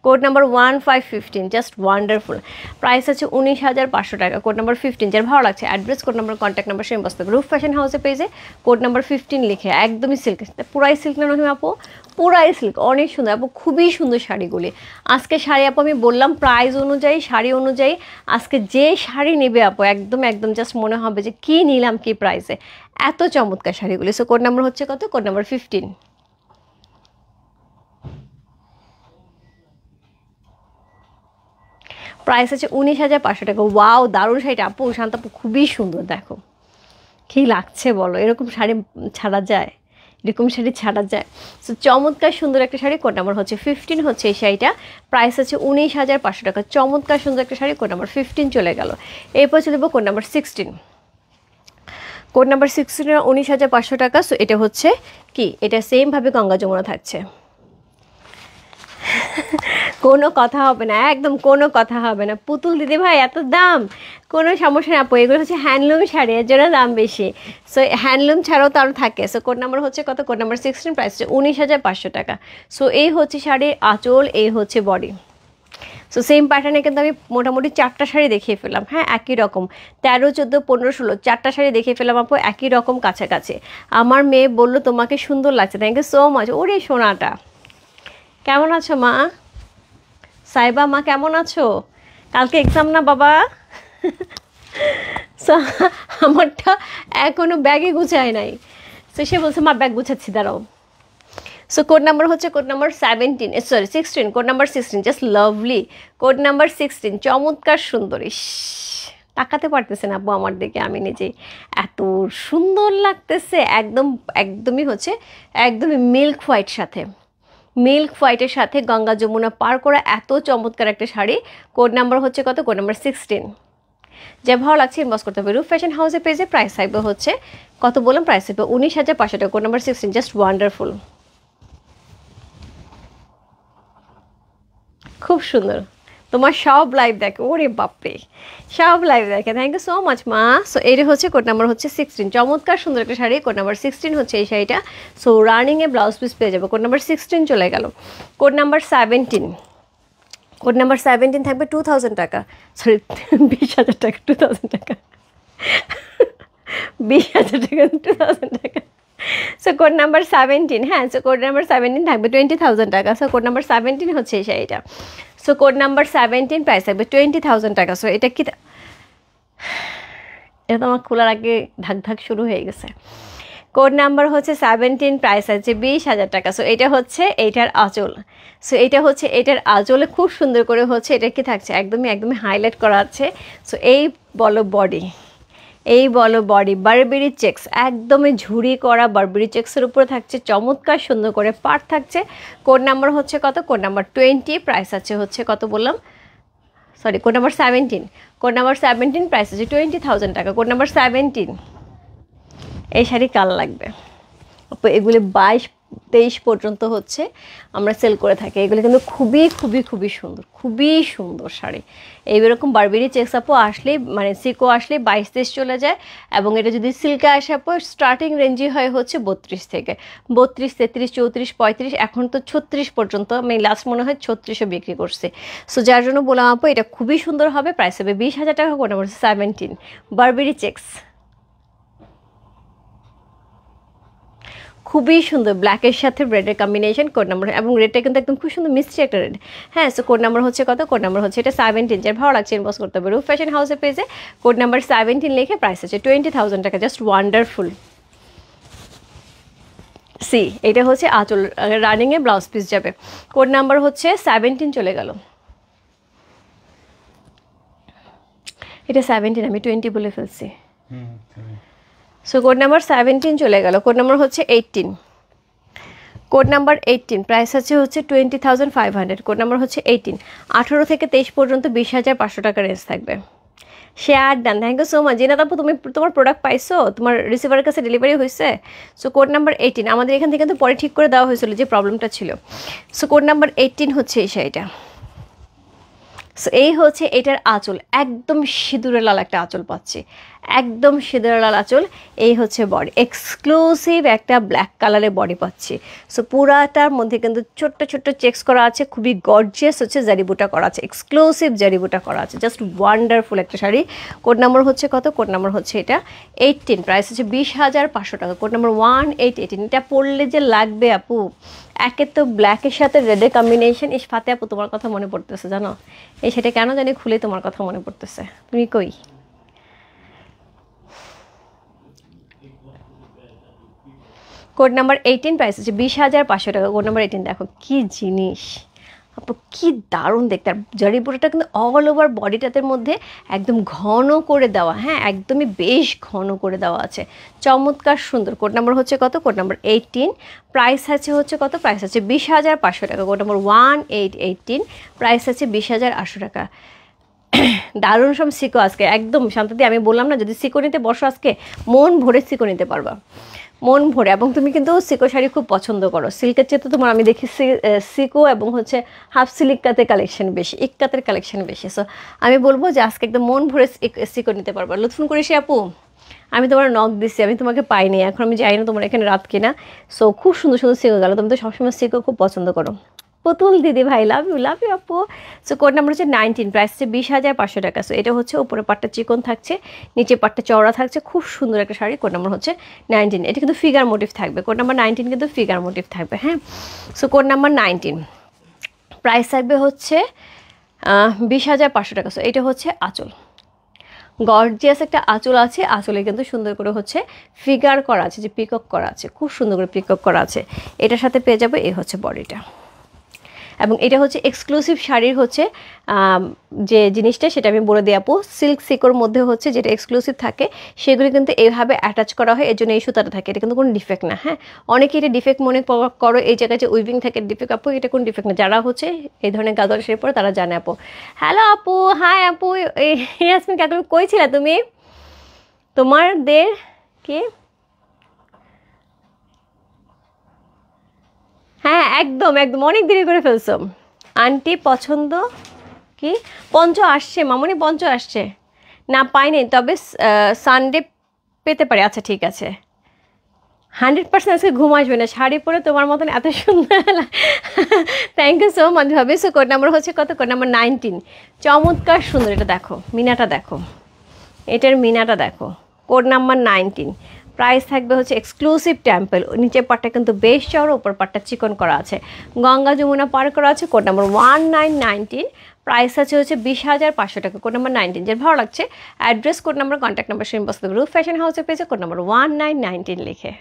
code number 1515, just wonderful. Price আছে 19,500 টাকা। কোড নাম্বার 15, যার ভালো লাগছে address, code number, contact number same বসতে হবে। রূপ ফ্যাশন হাউসে পেজে কোড নাম্বার 15 লিখে, একদমই সিল্ক, পুরাই সিল্ক না রহিম আপু, পুরাই সিল্ক, অনেক সুন্দর আপু, খুবই সুন্দর শাড়িগুলি। আজকে শাড়ি আপু আমি বললাম প্রাইস অনুযায়ী, শাড়ি অনুযায়ী, আজকে যে শাড়ি নেবে আপু একদম জাস্ট মনে হবে যে কী নিলাম কী প্রাইসে, এত চমৎকার শাড়িগুলি। সো কোড নাম্বার হচ্ছে কত, কোড নাম্বার 15। প্রাইস আছে 19,500 টাকা। ওয়াও, দারুণ শাড়িটা আপু, শান্ত আপু খুবই সুন্দর, দেখো কী লাগছে বলো, এরকম শাড়ি ছাড়া যায়, এরকম শাড়ি ছাড়া যায়। সো চমৎকার সুন্দর একটা শাড়ি, কোড নাম্বার হচ্ছে 15 হচ্ছে এই শাড়িটা, প্রাইস আছে 19,500 টাকা। চমৎকার সুন্দর একটা শাড়ি, কোড নাম্বার 15 চলে গেল। এরপর চলে যাবো কোড নাম্বার 16। কোড নাম্বার 16 19,500 টাকা। সো এটা হচ্ছে কি, এটা সেমভাবে গঙ্গা যমুনা থাকছে, কোনো কথা হবে না, একদম কোনো কথা হবে না। পুতুল দিদি ভাই এত দাম, কোনো সমস্যা না আপু, এগুলো হচ্ছে হ্যান্ডলুম শাড়ি, এর জন্য দাম বেশি। সো হ্যান্ডলুম ছাড়াও তো আরও থাকে। সো কোড নাম্বার হচ্ছে কত, কোড নাম্বার 16, প্রাইস হচ্ছে 19,500 টাকা। সো এই হচ্ছে শাড়ির আঁচল, এই হচ্ছে বডি। সো সেম প্যাটার্নে কিন্তু আমি মোটামুটি 4টা শাড়ি দেখিয়ে ফেললাম, হ্যাঁ একই রকম, 13, 14, 15, 16 4টা শাড়ি দেখিয়ে ফেললাম আপু, একই রকম কাছাকাছি। আমার মেয়ে বললো তোমাকে সুন্দর লাগছে, থ্যাংক ইউ সো মাচ। ওরে সোনাটা, কেমন আছো মা? সাইবা মা কেমন আছো? কালকে এক্সাম না বাবা? আমারটা এখনো ব্যাগে গুছায় নাই। সো সে বলছে মা ব্যাগ গুছাচ্ছি, দাঁড়াও। সো কোড নাম্বার হচ্ছে code number 17, sorry 16, code number 16, just lovely. Code number 16 চমৎকার সুন্দর। ইস, তাকাতে পারতেছে না আপু আমার দিকে, আমি নিজেই এত সুন্দর লাগতেছে, একদম একদমই হচ্ছে একদমই মিল্ক হোয়াইট সাথে, মিল্ক হোয়াইটের সাথে গঙ্গা যমুনা পার করা এত চমৎকার একটা শাড়ি। কোড নাম্বার হচ্ছে কত, কোড নাম্বার 16। যা ভালো লাগছে ইনবক্স করতে হবে রূপ ফ্যাশন হাউসের পেজে। প্রাইস থাকবে হচ্ছে কত বললাম, প্রাইস থাকবে 19,500 টাকা। কোড নাম্বার 16, জাস্ট ওয়ান্ডারফুল, খুব সুন্দর। তোমার সব লাইভ দেখে, ওরে বাপরে, সব লাইভ দেখে, থ্যাংক ইউ সো মাচ মা। সো এইটা হচ্ছে কোড নাম্বার হচ্ছে 16, চমৎকার সুন্দর একটা শাড়ি, কোড নাম্বার 16 হচ্ছে এই শাড়িটা। সো রানিংয়ে ব্লাউজ পিস পেয়ে যাবে। কোড নাম্বার 16 চলে গেল। কোড নাম্বার 17, কোড নাম্বার 17 থাকবে 2,000 টাকা, সরি 20,000 টাকা, 2,000 টাকা, 20,000 টাকা, 2,000 টাকা। সো কোড নাম্বার 17, হ্যাঁ, সো কোড নাম্বার 17 থাকবে 20,000 টাকা। সো কোড নাম্বার 17 হচ্ছে এই শাড়িটা। সো কোড নাম্বার 17, প্রাইস থাকবে 20,000 টাকা। সো এটা কি, এটা তো আমার খোলার আগে ধাক ধাক শুরু হয়ে গেছে। কোড নাম্বার হচ্ছে 17, প্রাইস আছে 20,000 টাকা। সো এটা হচ্ছে এইটার আঁচল। সো এটা হচ্ছে এটার আঁচলে খুব সুন্দর করে হচ্ছে এটা কি থাকছে, একদমই একদমই হাইলাইট করা আছে। সো এই বলো বডি, এই বলো বডি, বারবেরি চেক্স, একদমই ঝুড়ি করা বারবেরি চেক্সের উপরে থাকছে, চমৎকার সুন্দর করে পাট থাকছে। কোড নাম্বার হচ্ছে কত, কোড নাম্বার 20, প্রাইস আছে হচ্ছে কত বললাম, sorry code number 17, code number 17, price আছে 20,000 টাকা। কোড নাম্বার 17, এই শাড়ি কাল লাগবে এগুলি 22-23 পর্যন্ত হচ্ছে আমরা সেল করে থাকি। এগুলো কিন্তু খুবই খুবই খুবই সুন্দর, খুবই সুন্দর শাড়ি। এইরকম বারবেরি চেক্স আপু আসলে, মানে সিকো আসলে 22-23 চলে যায়, এবং এটা যদি সিল্কে আসে আপু স্টার্টিং রেঞ্জই হয় হচ্ছে 32 থেকে 32, 33, 34, 35, এখন তো 36 পর্যন্ত, আমি লাস্ট মনে হয় 36ও বিক্রি করছি। সো যার জন্য বললাম আপু এটা খুবই সুন্দর হবে, প্রাইস হবে 20,000 টাকা। কোড নাম্বার 17, বারবেরি চেক্স, খুবই সুন্দর, ব্ল্যাকের সাথে রেডের কম্বিনেশন। কোড নাম্বার, এবং রেডটা কিন্তু একদম খুব সুন্দর মিষ্টি একটা রেড, হ্যাঁ। সো কোড নাম্বার হচ্ছে কত, কোড নাম্বার হচ্ছে এটা 17, যার ভালো লাগছে ইনবক্স করতে হবে রূপ ফ্যাশন হাউসের পেজে। কোড নাম্বার 17 লিখে, প্রাইস আছে 20,000 টাকা, জাস্ট ওয়ান্ডারফুল। সি, এটা হচ্ছে আঁচল, রানিংয়ে ব্লাউজ পিস যাবে। কোড নাম্বার হচ্ছে 17 চলে গেল, এটা 17, আমি 20 বলে ফেলছি। সো কোড নাম্বার 17 চলে গেল। কোড নাম্বার হচ্ছে 18, কোড নাম্বার 18, প্রাইস আছে হচ্ছে 20,500। কোড নাম্বার হচ্ছে 18, 18 থেকে 23 পর্যন্ত 20,500 টাকা রেঞ্জ থাকবে। Share done, thank you so much. Zinat আপু তুমি তোমার প্রোডাক্ট পাইছো, তোমার রিসিভারের কাছে ডেলিভারি হয়েছে? সো কোড নাম্বার 18, আমাদের এখান থেকে কিন্তু পরে ঠিক করে দেওয়া হয়েছিল যে প্রবলেমটা ছিল। সো কোড নাম্বার 18 হচ্ছে এই শাড়িটা। সো এই হচ্ছে এটার আঁচল, একদম সিঁদুরে লাল একটা আঁচল পাচ্ছি, একদম সিঁদুরে লাল আঁচল। এই হচ্ছে বডি, এক্সক্লুসিভ একটা ব্ল্যাক কালারের বডি পাচ্ছি। সো পুরাটার মধ্যে কিন্তু ছোট্ট ছোট্ট চেক্স করা আছে, খুবই গর্জিয়াস হচ্ছে জারিবুটা করা আছে, এক্সক্লুসিভ জারিবুটা করা আছে, জাস্ট ওয়ান্ডারফুল একটা শাড়ি। কোড নাম্বার হচ্ছে কত, কোড নাম্বার হচ্ছে এটা 18, প্রাইস হচ্ছে 20,500 টাকা। কোড নাম্বার 1818, এটা পরলে যে লাগবে আপু, একে তো ব্ল্যাকের সাথে রেডের কম্বিনেশন। ইস ফাতে আপু তোমার কথা মনে পড়তেছে জানো, এই সেটা কেন জানি খুলে তোমার কথা মনে পড়তেছে, তুমি কই? কোড নাম্বার 18, প্রাইস হচ্ছে 20,500 টাকা। কোড নাম্বার 18, দেখো কি জিনিস, আপু কি দারুণ দেখতে, আর জারি বুটাটা কিন্তু অল ওভার বডিটাতের মধ্যে একদম ঘন করে দেওয়া, হ্যাঁ একদমই বেশ ঘন করে দেওয়া আছে, চমৎকার সুন্দর। কোড নাম্বার হচ্ছে কত? Code number 18। প্রাইস আছে হচ্ছে কত? প্রাইস আছে 20,500 টাকা। কোড নাম্বার 1818, প্রাইস আছে 20,800 টাকা। দারুণ সব সিকো আজকে একদম শান্তিতে, আমি বললাম না যদি সিকো নিতে বসো আজকে মন ভরে সিকো নিতে পারবা, মন ভরে। এবং তুমি কিন্তু সিকো শাড়ি খুব পছন্দ করো, সিল্কের চেয়ে তো তোমার আমি দেখি সিকো এবং হচ্ছে হাফ সিল্ক কাতের কালেকশন বেশি, ইক্কাতের কালেকশন বেশি। সো আমি বলবো যে আজকে একদম মন ভরে সিকো নিতে পারবা। লুৎফুন করিস আপু, আমি তোমার নক দিচ্ছি, আমি তোমাকে পাইনি, এখন আমি যাই না তোমার এখানে রাত কিনা। সো খুব সুন্দর সুন্দর সিকো গেল, তুমি তো সবসময় সিকো খুব পছন্দ করো। পুতুল দিদি ভাই লাভ ইউ আপু। সো কোড নাম্বার হচ্ছে 19, প্রাইস হচ্ছে 20,500 টাকা। সো এটা হচ্ছে উপরে পাটটা চিকন থাকছে, নিচে পাটটা চওড়া থাকছে, খুব সুন্দর একটা শাড়ি। কোড নাম্বার হচ্ছে 19, এটা কিন্তু ফিগার মোটিভ থাকবে। কোড নাম্বার 19 কিন্তু ফিগার মোটিভ থাকবে, হ্যাঁ। সো কোড নাম্বার 19, প্রাইস থাকবে হচ্ছে 20,500 টাকা। সো এটা হচ্ছে আঁচল, গর্জিয়াস একটা আঁচল আছে, আঁচলে কিন্তু সুন্দর করে হচ্ছে ফিগার করা আছে, যে পিকক করা আছে, খুব সুন্দর করে পিকক করা আছে। এটার সাথে পেয়ে যাবে এই হচ্ছে বডিটা, এবং এটা হচ্ছে এক্সক্লুসিভ শাড়ির হচ্ছে যে জিনিসটা সেটা আমি বলে দিই আপু, সিল্ক সিকোর মধ্যে হচ্ছে যেটা এক্সক্লুসিভ থাকে সেগুলি কিন্তু এইভাবে অ্যাটাচ করা হয়, এর জন্য এই সুতাটা থাকে, এটা কিন্তু কোনো ডিফেক্ট না, হ্যাঁ। অনেকে এটা ডিফেক্ট মনে করো, এই জায়গায় যে উইভিং থাকে ডিফেক্ট, আপু এটা কোনো ডিফেক্ট না, যারা হচ্ছে এই ধরনের গাদর শাড়ি পরে তারা জানে আপু। হ্যালো আপু, হাই আপু, ইয়াসমিন কাকু কই ছিলা তুমি? তোমাদের কি? হ্যাঁ একদম একদম, অনেক দেরি করে ফেলছো। আন্টি পছন্দ কি? পঞ্চ আসছে মামনি, পঞ্চ আসছে না, পাইনি, তবে সানডে পেতে পারে। আচ্ছা ঠিক আছে, 100% আজকে ঘুম আসবে না, শাড়ি পরে তোমার মতন এত সুন্দর। থ্যাংক ইউ সো মাচ ভাবি। সো কোড নাম্বার হচ্ছে কত? কোড নাম্বার 19, চমৎকার সুন্দর। এটা দেখো, মিনাটা দেখো, এটার মিনাটা দেখো। কোড নাম্বার 19, প্রাইস থাকবে হচ্ছে এক্সক্লুসিভ টেম্পল, নিচের পাটটা কিন্তু বেশ চড়ো, উপর পাটটা চিকন করা আছে, গঙ্গা যমুনা পার করা আছে। কোড নাম্বার 1919, প্রাইস আছে হচ্ছে 20,500 টাকা। কোড নাম্বার 19, যে ভালো লাগছে address, code number, contact number same বসতে রূপ ফ্যাশন হাউসে পেয়েছে কোড নাম্বার 1919 লিখে।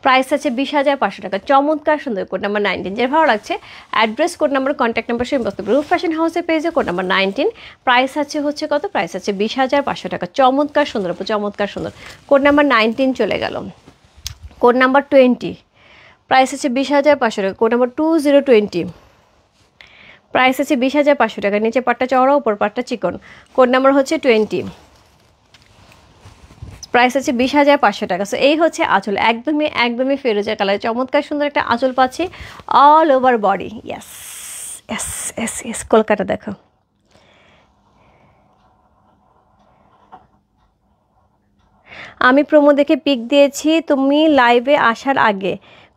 প্রাইস আছে 20,500 টাকা, চমৎকার সুন্দর। কোড নাম্বার 19, যে ভালো লাগছে address, code number, contact number same বসতে রূপ ফ্যাশন হাউসে পেয়েছে কোড নাম্বার 19, প্রাইস আছে হচ্ছে কত? প্রাইস আছে 20,500 টাকা, চমৎকার সুন্দর, চমৎকার সুন্দর। কোড নাম্বার 19 চলে গেল। কোড নাম্বার 20, প্রাইস আছে 20,500 টাকা। কোড নাম্বার 2020, প্রাইস আছে 20,500 টাকা, নিচে পাটটা চওড়া, উপর পাটটা চিকন। কোড নাম্বার হচ্ছে 20, প্রাইস আছে 20,500 টাকা। সো এই হচ্ছে আঁচল, একদমই একদমই ফেরোজা কালার, চমৎকার সুন্দর একটা আঁচল পাচ্ছি all over body. Yes yes yes yes, Kolkata দেখো। আমি প্রোমো দেখে পিক দিয়েছি তুমি লাইভে আসার আগে,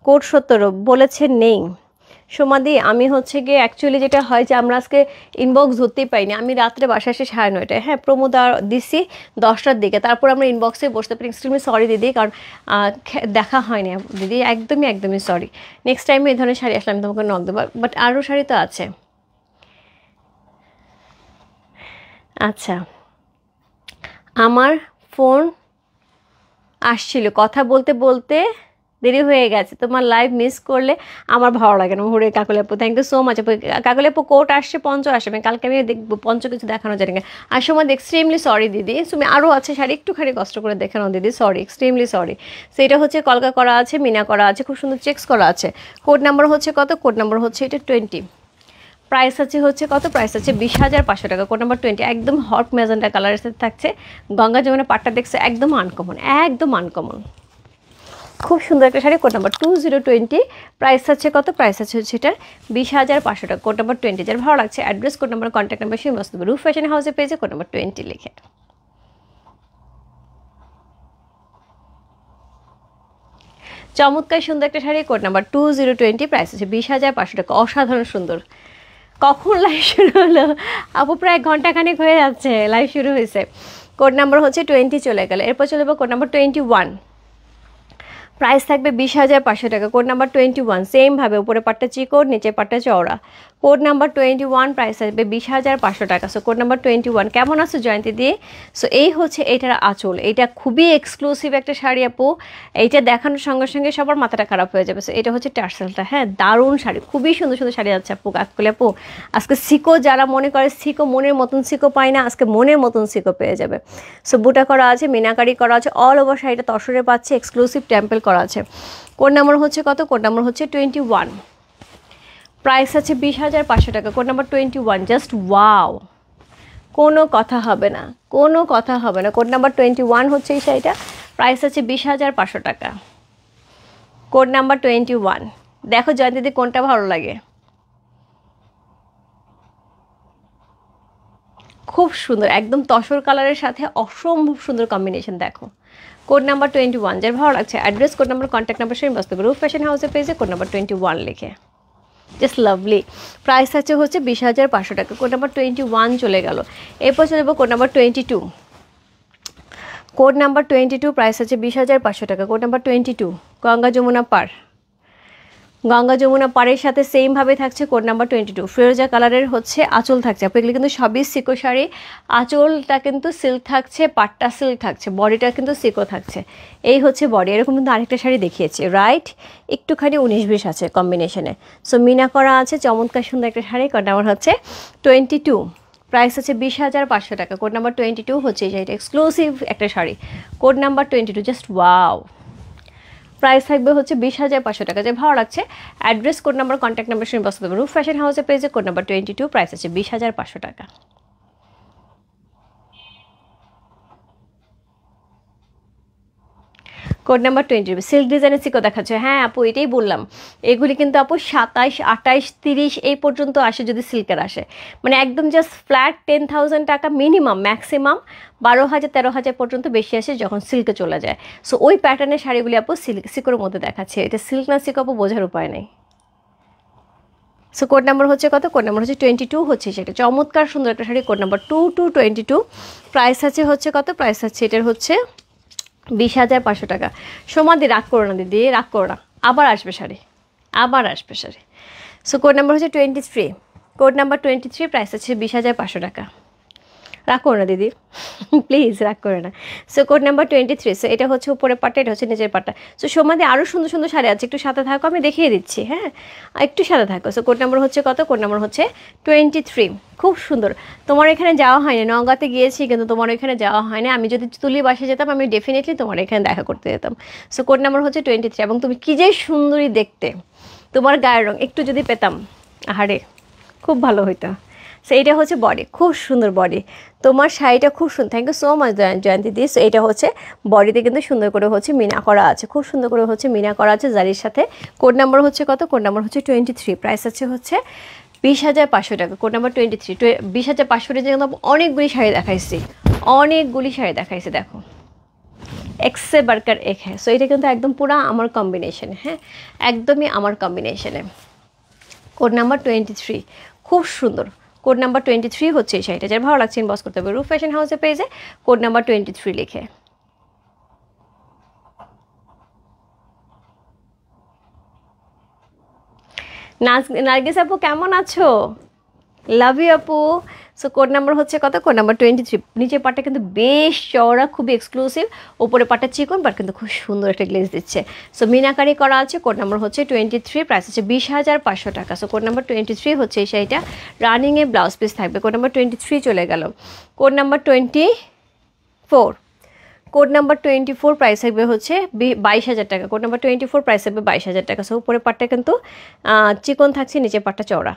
কোড 17 বলেছে নেই। সোমাদি আমি হচ্ছে গিয়ে অ্যাকচুয়ালি যেটা হয় যে আমরা আজকে ইনবক্স ধরতেই পাইনি, আমি রাত্রে বাসায় এসে 9:30, হ্যাঁ প্রোমো দিছি 10টার দিকে, তারপর আমরা ইনবক্সে বসতে পারি। এক্সট্রিমলি সরি দিদি, কারণ দেখা হয়নি দিদি, একদমই একদমই সরি। নেক্সট টাইমে এই ধরনের শাড়ি আসলে আমি তোমাকে নক দেবো, বাট আরও শাড়ি তো আছে। আচ্ছা, আমার ফোন আসছিল, কথা বলতে বলতে দেরি হয়ে গেছে, তোমার লাইভ মিস করলে আমার ভালো লাগে না। হুড়ে কাকলি আপু, থ্যাংক ইউ সো মাচ আপু। কাকলি আপু কোট আসছে, পঞ্চ আসবে, কালকে আমি দেখবো পঞ্চ কিছু দেখানো যায় না। আর সময় এক্সট্রিমলি সরি দিদি, তুমি আরও আছে শাড়ি, একটুখানি কষ্ট করে দেখে নাও দিদি, সরি, এক্সট্রিমলি সরি। সো এটা হচ্ছে কলকা করা আছে, মিনা করা আছে, খুব সুন্দর চেক্স করা আছে। কোড নাম্বার হচ্ছে কত? কোড নাম্বার হচ্ছে এটা 20, প্রাইস আছে হচ্ছে কত? প্রাইস আছে 20,500 টাকা। কোড নাম্বার 20, একদম হট ম্যাজেন্টা কালারের সাথে থাকছে, গঙ্গা যমুনা পাটটা দেখছে একদম আনকমন, একদম আনকমন, খুব সুন্দর একটা শাড়ি। কোড নাম্বার 2020, প্রাইস আছে কত? প্রাইস আছে হচ্ছে এটার 20,500 টাকা। কোড নাম্বার 20, যার ভালো লাগছে address, code number, contact number সেই মস্ত রূপ ফ্যাশন হাউসে পেয়েছে কোড নাম্বার 20 লিখে। চমৎকার সুন্দর একটা শাড়ি, কোড নাম্বার 2020, প্রাইস আছে 20,500 টাকা, অসাধারণ সুন্দর। কখন লাইভ শুরু হলো আপু? প্রায় ঘন্টাখানেক হয়ে যাচ্ছে লাইভ শুরু হয়েছে। কোড নাম্বার হচ্ছে 20 চলে গেল, এরপর চলে যাবো কোড নাম্বার 21, প্রাইস থাকবে 20,500 টাকা। কোড নাম্বার 21, সেমভাবে উপরে পাটটা চিকন, নিচে পাটটা চওড়া। কোড নাম্বার 21 প্রাইস আসবে 20,500 টাকা। So code number 21। কেমন আছো জয়ন্তী দিয়ে? সো এই হচ্ছে এইটার আঁচল, এইটা খুবই এক্সক্লুসিভ একটা শাড়ি আপু, এইটা দেখানোর সঙ্গে সঙ্গে সবার মাথাটা খারাপ হয়ে যাবে। সো এটা হচ্ছে টার্সেলটা, হ্যাঁ দারুণ শাড়ি, খুবই সুন্দর সুন্দর শাড়ি আছে আপু। কাকলে আপু আজকে সিকো, যারা মনে করে সিকো মনের মতন সিকো পায় না, আজকে মনের মতন সিকো পেয়ে যাবে। সো বুটা করা আছে, মিনাকারি করা আছে, অল ওভার শাড়িটা তসরে পাচ্ছে, এক্সক্লুসিভ টেম্পল করা আছে। কোড নাম্বার হচ্ছে কত? কোড নাম্বার হচ্ছে 21, প্রাইস আছে 20,500 টাকা। কোড নাম্বার 21, জাস্ট ওয়াও, কোনো কথা হবে না, কোনো কথা হবে না। কোড নাম্বার 21 হচ্ছে এই শাড়িটা, প্রাইস আছে 20,500 টাকা। Code number 21। দেখো জয়ন্তীদি কোনটা ভালো লাগে, খুব সুন্দর, একদম তসর কালারের সাথে অসম্ভব সুন্দর কম্বিনেশন। দেখো কোড নাম্বার 21, যার ভালো লাগছে address, code number, contact number same বাস্তবে রূপ ফ্যাশন হাউসের পেজে কোড নাম্বার 21 লিখে, জাস্ট লাভলি। প্রাইস আছে হচ্ছে 20,500 টাকা। কোড নাম্বার 21 চলে গেল। এরপর চলে যাবো code number 22। Code number 22, price আছে 20,500 টাকা। কোড নাম্বার 22, গঙ্গা যমুনা পার। গঙ্গা যমুনা পাড়ের সাথে সেমভাবে থাকছে কোড নাম্বার 22, ফিরোজা কালারের হচ্ছে আঁচল থাকছে। আপনি এগুলো কিন্তু সবই সিকো শাড়ি, আঁচলটা কিন্তু সিল্ক থাকছে, পাট্টা সিল্ক থাকছে, বডিটা কিন্তু সিকো থাকছে। এই হচ্ছে বডি। এরকম কিন্তু আরেকটা শাড়ি দেখিয়েছি, রাইট, একটুখানি 19-20 আছে কম্বিনেশনে। সো মিনা করা আছে, চমৎকার সুন্দর একটা শাড়ি। কোড নাম্বার হচ্ছে 22, প্রাইস আছে 20,500 টাকা। কোড নাম্বার 22 হচ্ছে এই শাড়িটা, এক্সক্লুসিভ একটা sari. Code number 22, just wow. Price থাকবে হচ্ছে 20,500 টাকা। যে ভালো লাগছে address, code number, contact number শুনে বসতে হবে রূপ ফ্যাশন হাউসের পেজে কোড নাম্বার 22, প্রাইস আছে 20,500 টাকা। কোড নাম্বার 20, সিল্ক ডিজাইনের সিকো দেখাচ্ছে। হ্যাঁ আপু এটাই বললাম, এগুলি কিন্তু আপু 27, 28, 30 এই পর্যন্ত আসে যদি সিল্কের আসে, মানে একদম জাস্ট ফ্ল্যাট 10,000 টাকা মিনিমাম, ম্যাক্সিমাম 12,000, 13,000 পর্যন্ত বেশি আসে যখন সিল্কে চলে যায়। সো ওই প্যাটার্নের শাড়িগুলি আপু সিকোর মধ্যে দেখাচ্ছে। এটা সিল্ক না সিকো আপু বোঝার উপায় নেই। সো কোড নাম্বার হচ্ছে কত? কোড নাম্বার হচ্ছে 22 হচ্ছে সেটা, চমৎকার সুন্দর একটা শাড়ি। কোড নাম্বার 22, প্রাইস আছে হচ্ছে কত? প্রাইস আছে এটার হচ্ছে 20,500 টাকা। সমাধি রাগ করো না দিদি, রাগ করো না, আবার আসবে শাড়ি, আবার আসবে শাড়ি। সো কোড নাম্বার হচ্ছে 23, কোড নাম্বার 23, প্রাইস আছে 20,500 টাকা। রাগ করো না দিদি, প্লিজ রাগ করে না। So code number 23। সো এটা হচ্ছে উপরের পাটটা, এটা হচ্ছে নিচের পাটটা। সো সমাধি আরও সুন্দর সুন্দর শাড়ি আছে, একটু সাথে থাকো, আমি দেখিয়ে দিচ্ছি। হ্যাঁ একটু সাথে থাকো। সো কোড নাম্বার হচ্ছে কত? কোড নাম্বার হচ্ছে 23, খুব সুন্দর। তোমার এখানে যাওয়া হয়নি, নওগাঁতে গিয়েছি কিন্তু তোমার এখানে যাওয়া হয়নি। আমি যদি তুলি বাসে যেতাম আমি ডেফিনেটলি তোমার এখানে দেখা করতে যেতাম। সো কোড নাম্বার হচ্ছে 23, এবং তুমি কী যে সুন্দরী দেখতে, তোমার গায়ের রং একটু যদি পেতাম, আহারে খুব ভালো হইতো। সো এইটা হচ্ছে বডি, খুব সুন্দর বডি, তোমার শাড়িটা খুব সুন্দর। Thank you so much Jayanti দি। সো এটা হচ্ছে বডিতে কিন্তু সুন্দর করে হচ্ছে মিনা করা আছে, খুব সুন্দর করে হচ্ছে মিনা করা আছে জারির সাথে। কোড নাম্বার হচ্ছে কত? কোড নাম্বার হচ্ছে 23, প্রাইস আছে হচ্ছে 20,500 টাকা। কোড নাম্বার 23, 20,500 টাকা। কিন্তু অনেকগুলি শাড়ি দেখাইছি, অনেকগুলি শাড়ি দেখাইছি, দেখো এক্সে বার্কার এক হ্যাঁ। সো এটা কিন্তু একদম পুরো আমার কম্বিনেশনে, হ্যাঁ একদমই আমার কম্বিনেশনে। কোড নাম্বার 23, খুব সুন্দর। কোড নাম্বার 23 হচ্ছে এই শাড়িটা, যার ভালো লাগছে ইনবক্স করতে হবে রূপ ফ্যাশন হাউসের পেজে কোড নাম্বার 23 লিখে। নার্গিস আপু কেমন আছো? লাভ ইউ আপু। সো কোড নাম্বার হচ্ছে কত? Code number 23। নিচের পাটটা কিন্তু বেশ চওড়া, খুবই এক্সক্লুসিভ, ওপরে পাটটা চিকন, বাট কিন্তু খুব সুন্দর একটা গ্লেজ দিচ্ছে। সো মিনাকারি করা আছে। কোড নাম্বার হচ্ছে 23, প্রাইস হচ্ছে 20,500 টাকা। সো কোড নাম্বার 23 হচ্ছে এই শাড়িটা, রানিংয়ে ব্লাউজ পিস থাকবে। কোড নাম্বার 23 চলে গেল। Code number 24, code number 24, price থাকবে হচ্ছে 22,000 টাকা। কোড নাম্বার 24, প্রাইস থাকবে 22,000 টাকা। সো উপরে পাটটা কিন্তু চিকন থাকছে, নিচের পাটটা চওড়া।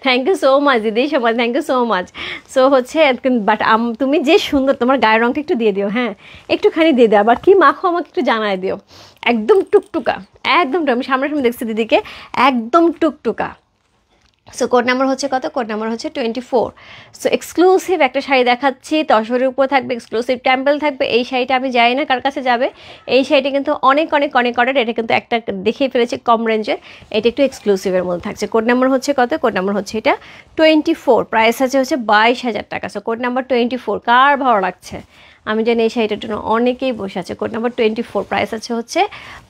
থ্যাংক ইউ সো মাচ দিদি, সবাই thank you so much. So হচ্ছে বাট তুমি যে সুন্দর, তোমার গায়ের রঙটা একটু দিয়ে দিও, হ্যাঁ একটুখানি দিয়ে দিও, আবার কি মাখো আমাকে একটু জানাই দিও। একদম টুকটুকা, একদম আমি সামনাসামনি দেখছি দিদিকে, একদম টুকটুকা। সো কোড নাম্বার হচ্ছে কত? কোড নাম্বার হচ্ছে 24। সো এক্সক্লুসিভ একটা শাড়ি দেখাচ্ছি, তসরের উপর থাকবে, এক্সক্লুসিভ টেম্পল থাকবে। এই শাড়িটা আমি জানি না কার কাছে যাবে, এই শাড়িটা কিন্তু অনেক অনেক অনেক অর্ডার। এটা কিন্তু একটা দেখিয়ে ফেলেছি কম রেঞ্জের, এটা একটু এক্সক্লুসিভের মধ্যে থাকছে। কোড নাম্বার হচ্ছে কত? কোড নাম্বার হচ্ছে এটা 24, প্রাইস আছে হচ্ছে 22,000 টাকা। সো কোড নাম্বার 24, কার ভালো লাগছে আমি জানি এই শাড়িটার জন্য অনেকেই বসে আছে। কোড নাম্বার 24, প্রাইস আছে হচ্ছে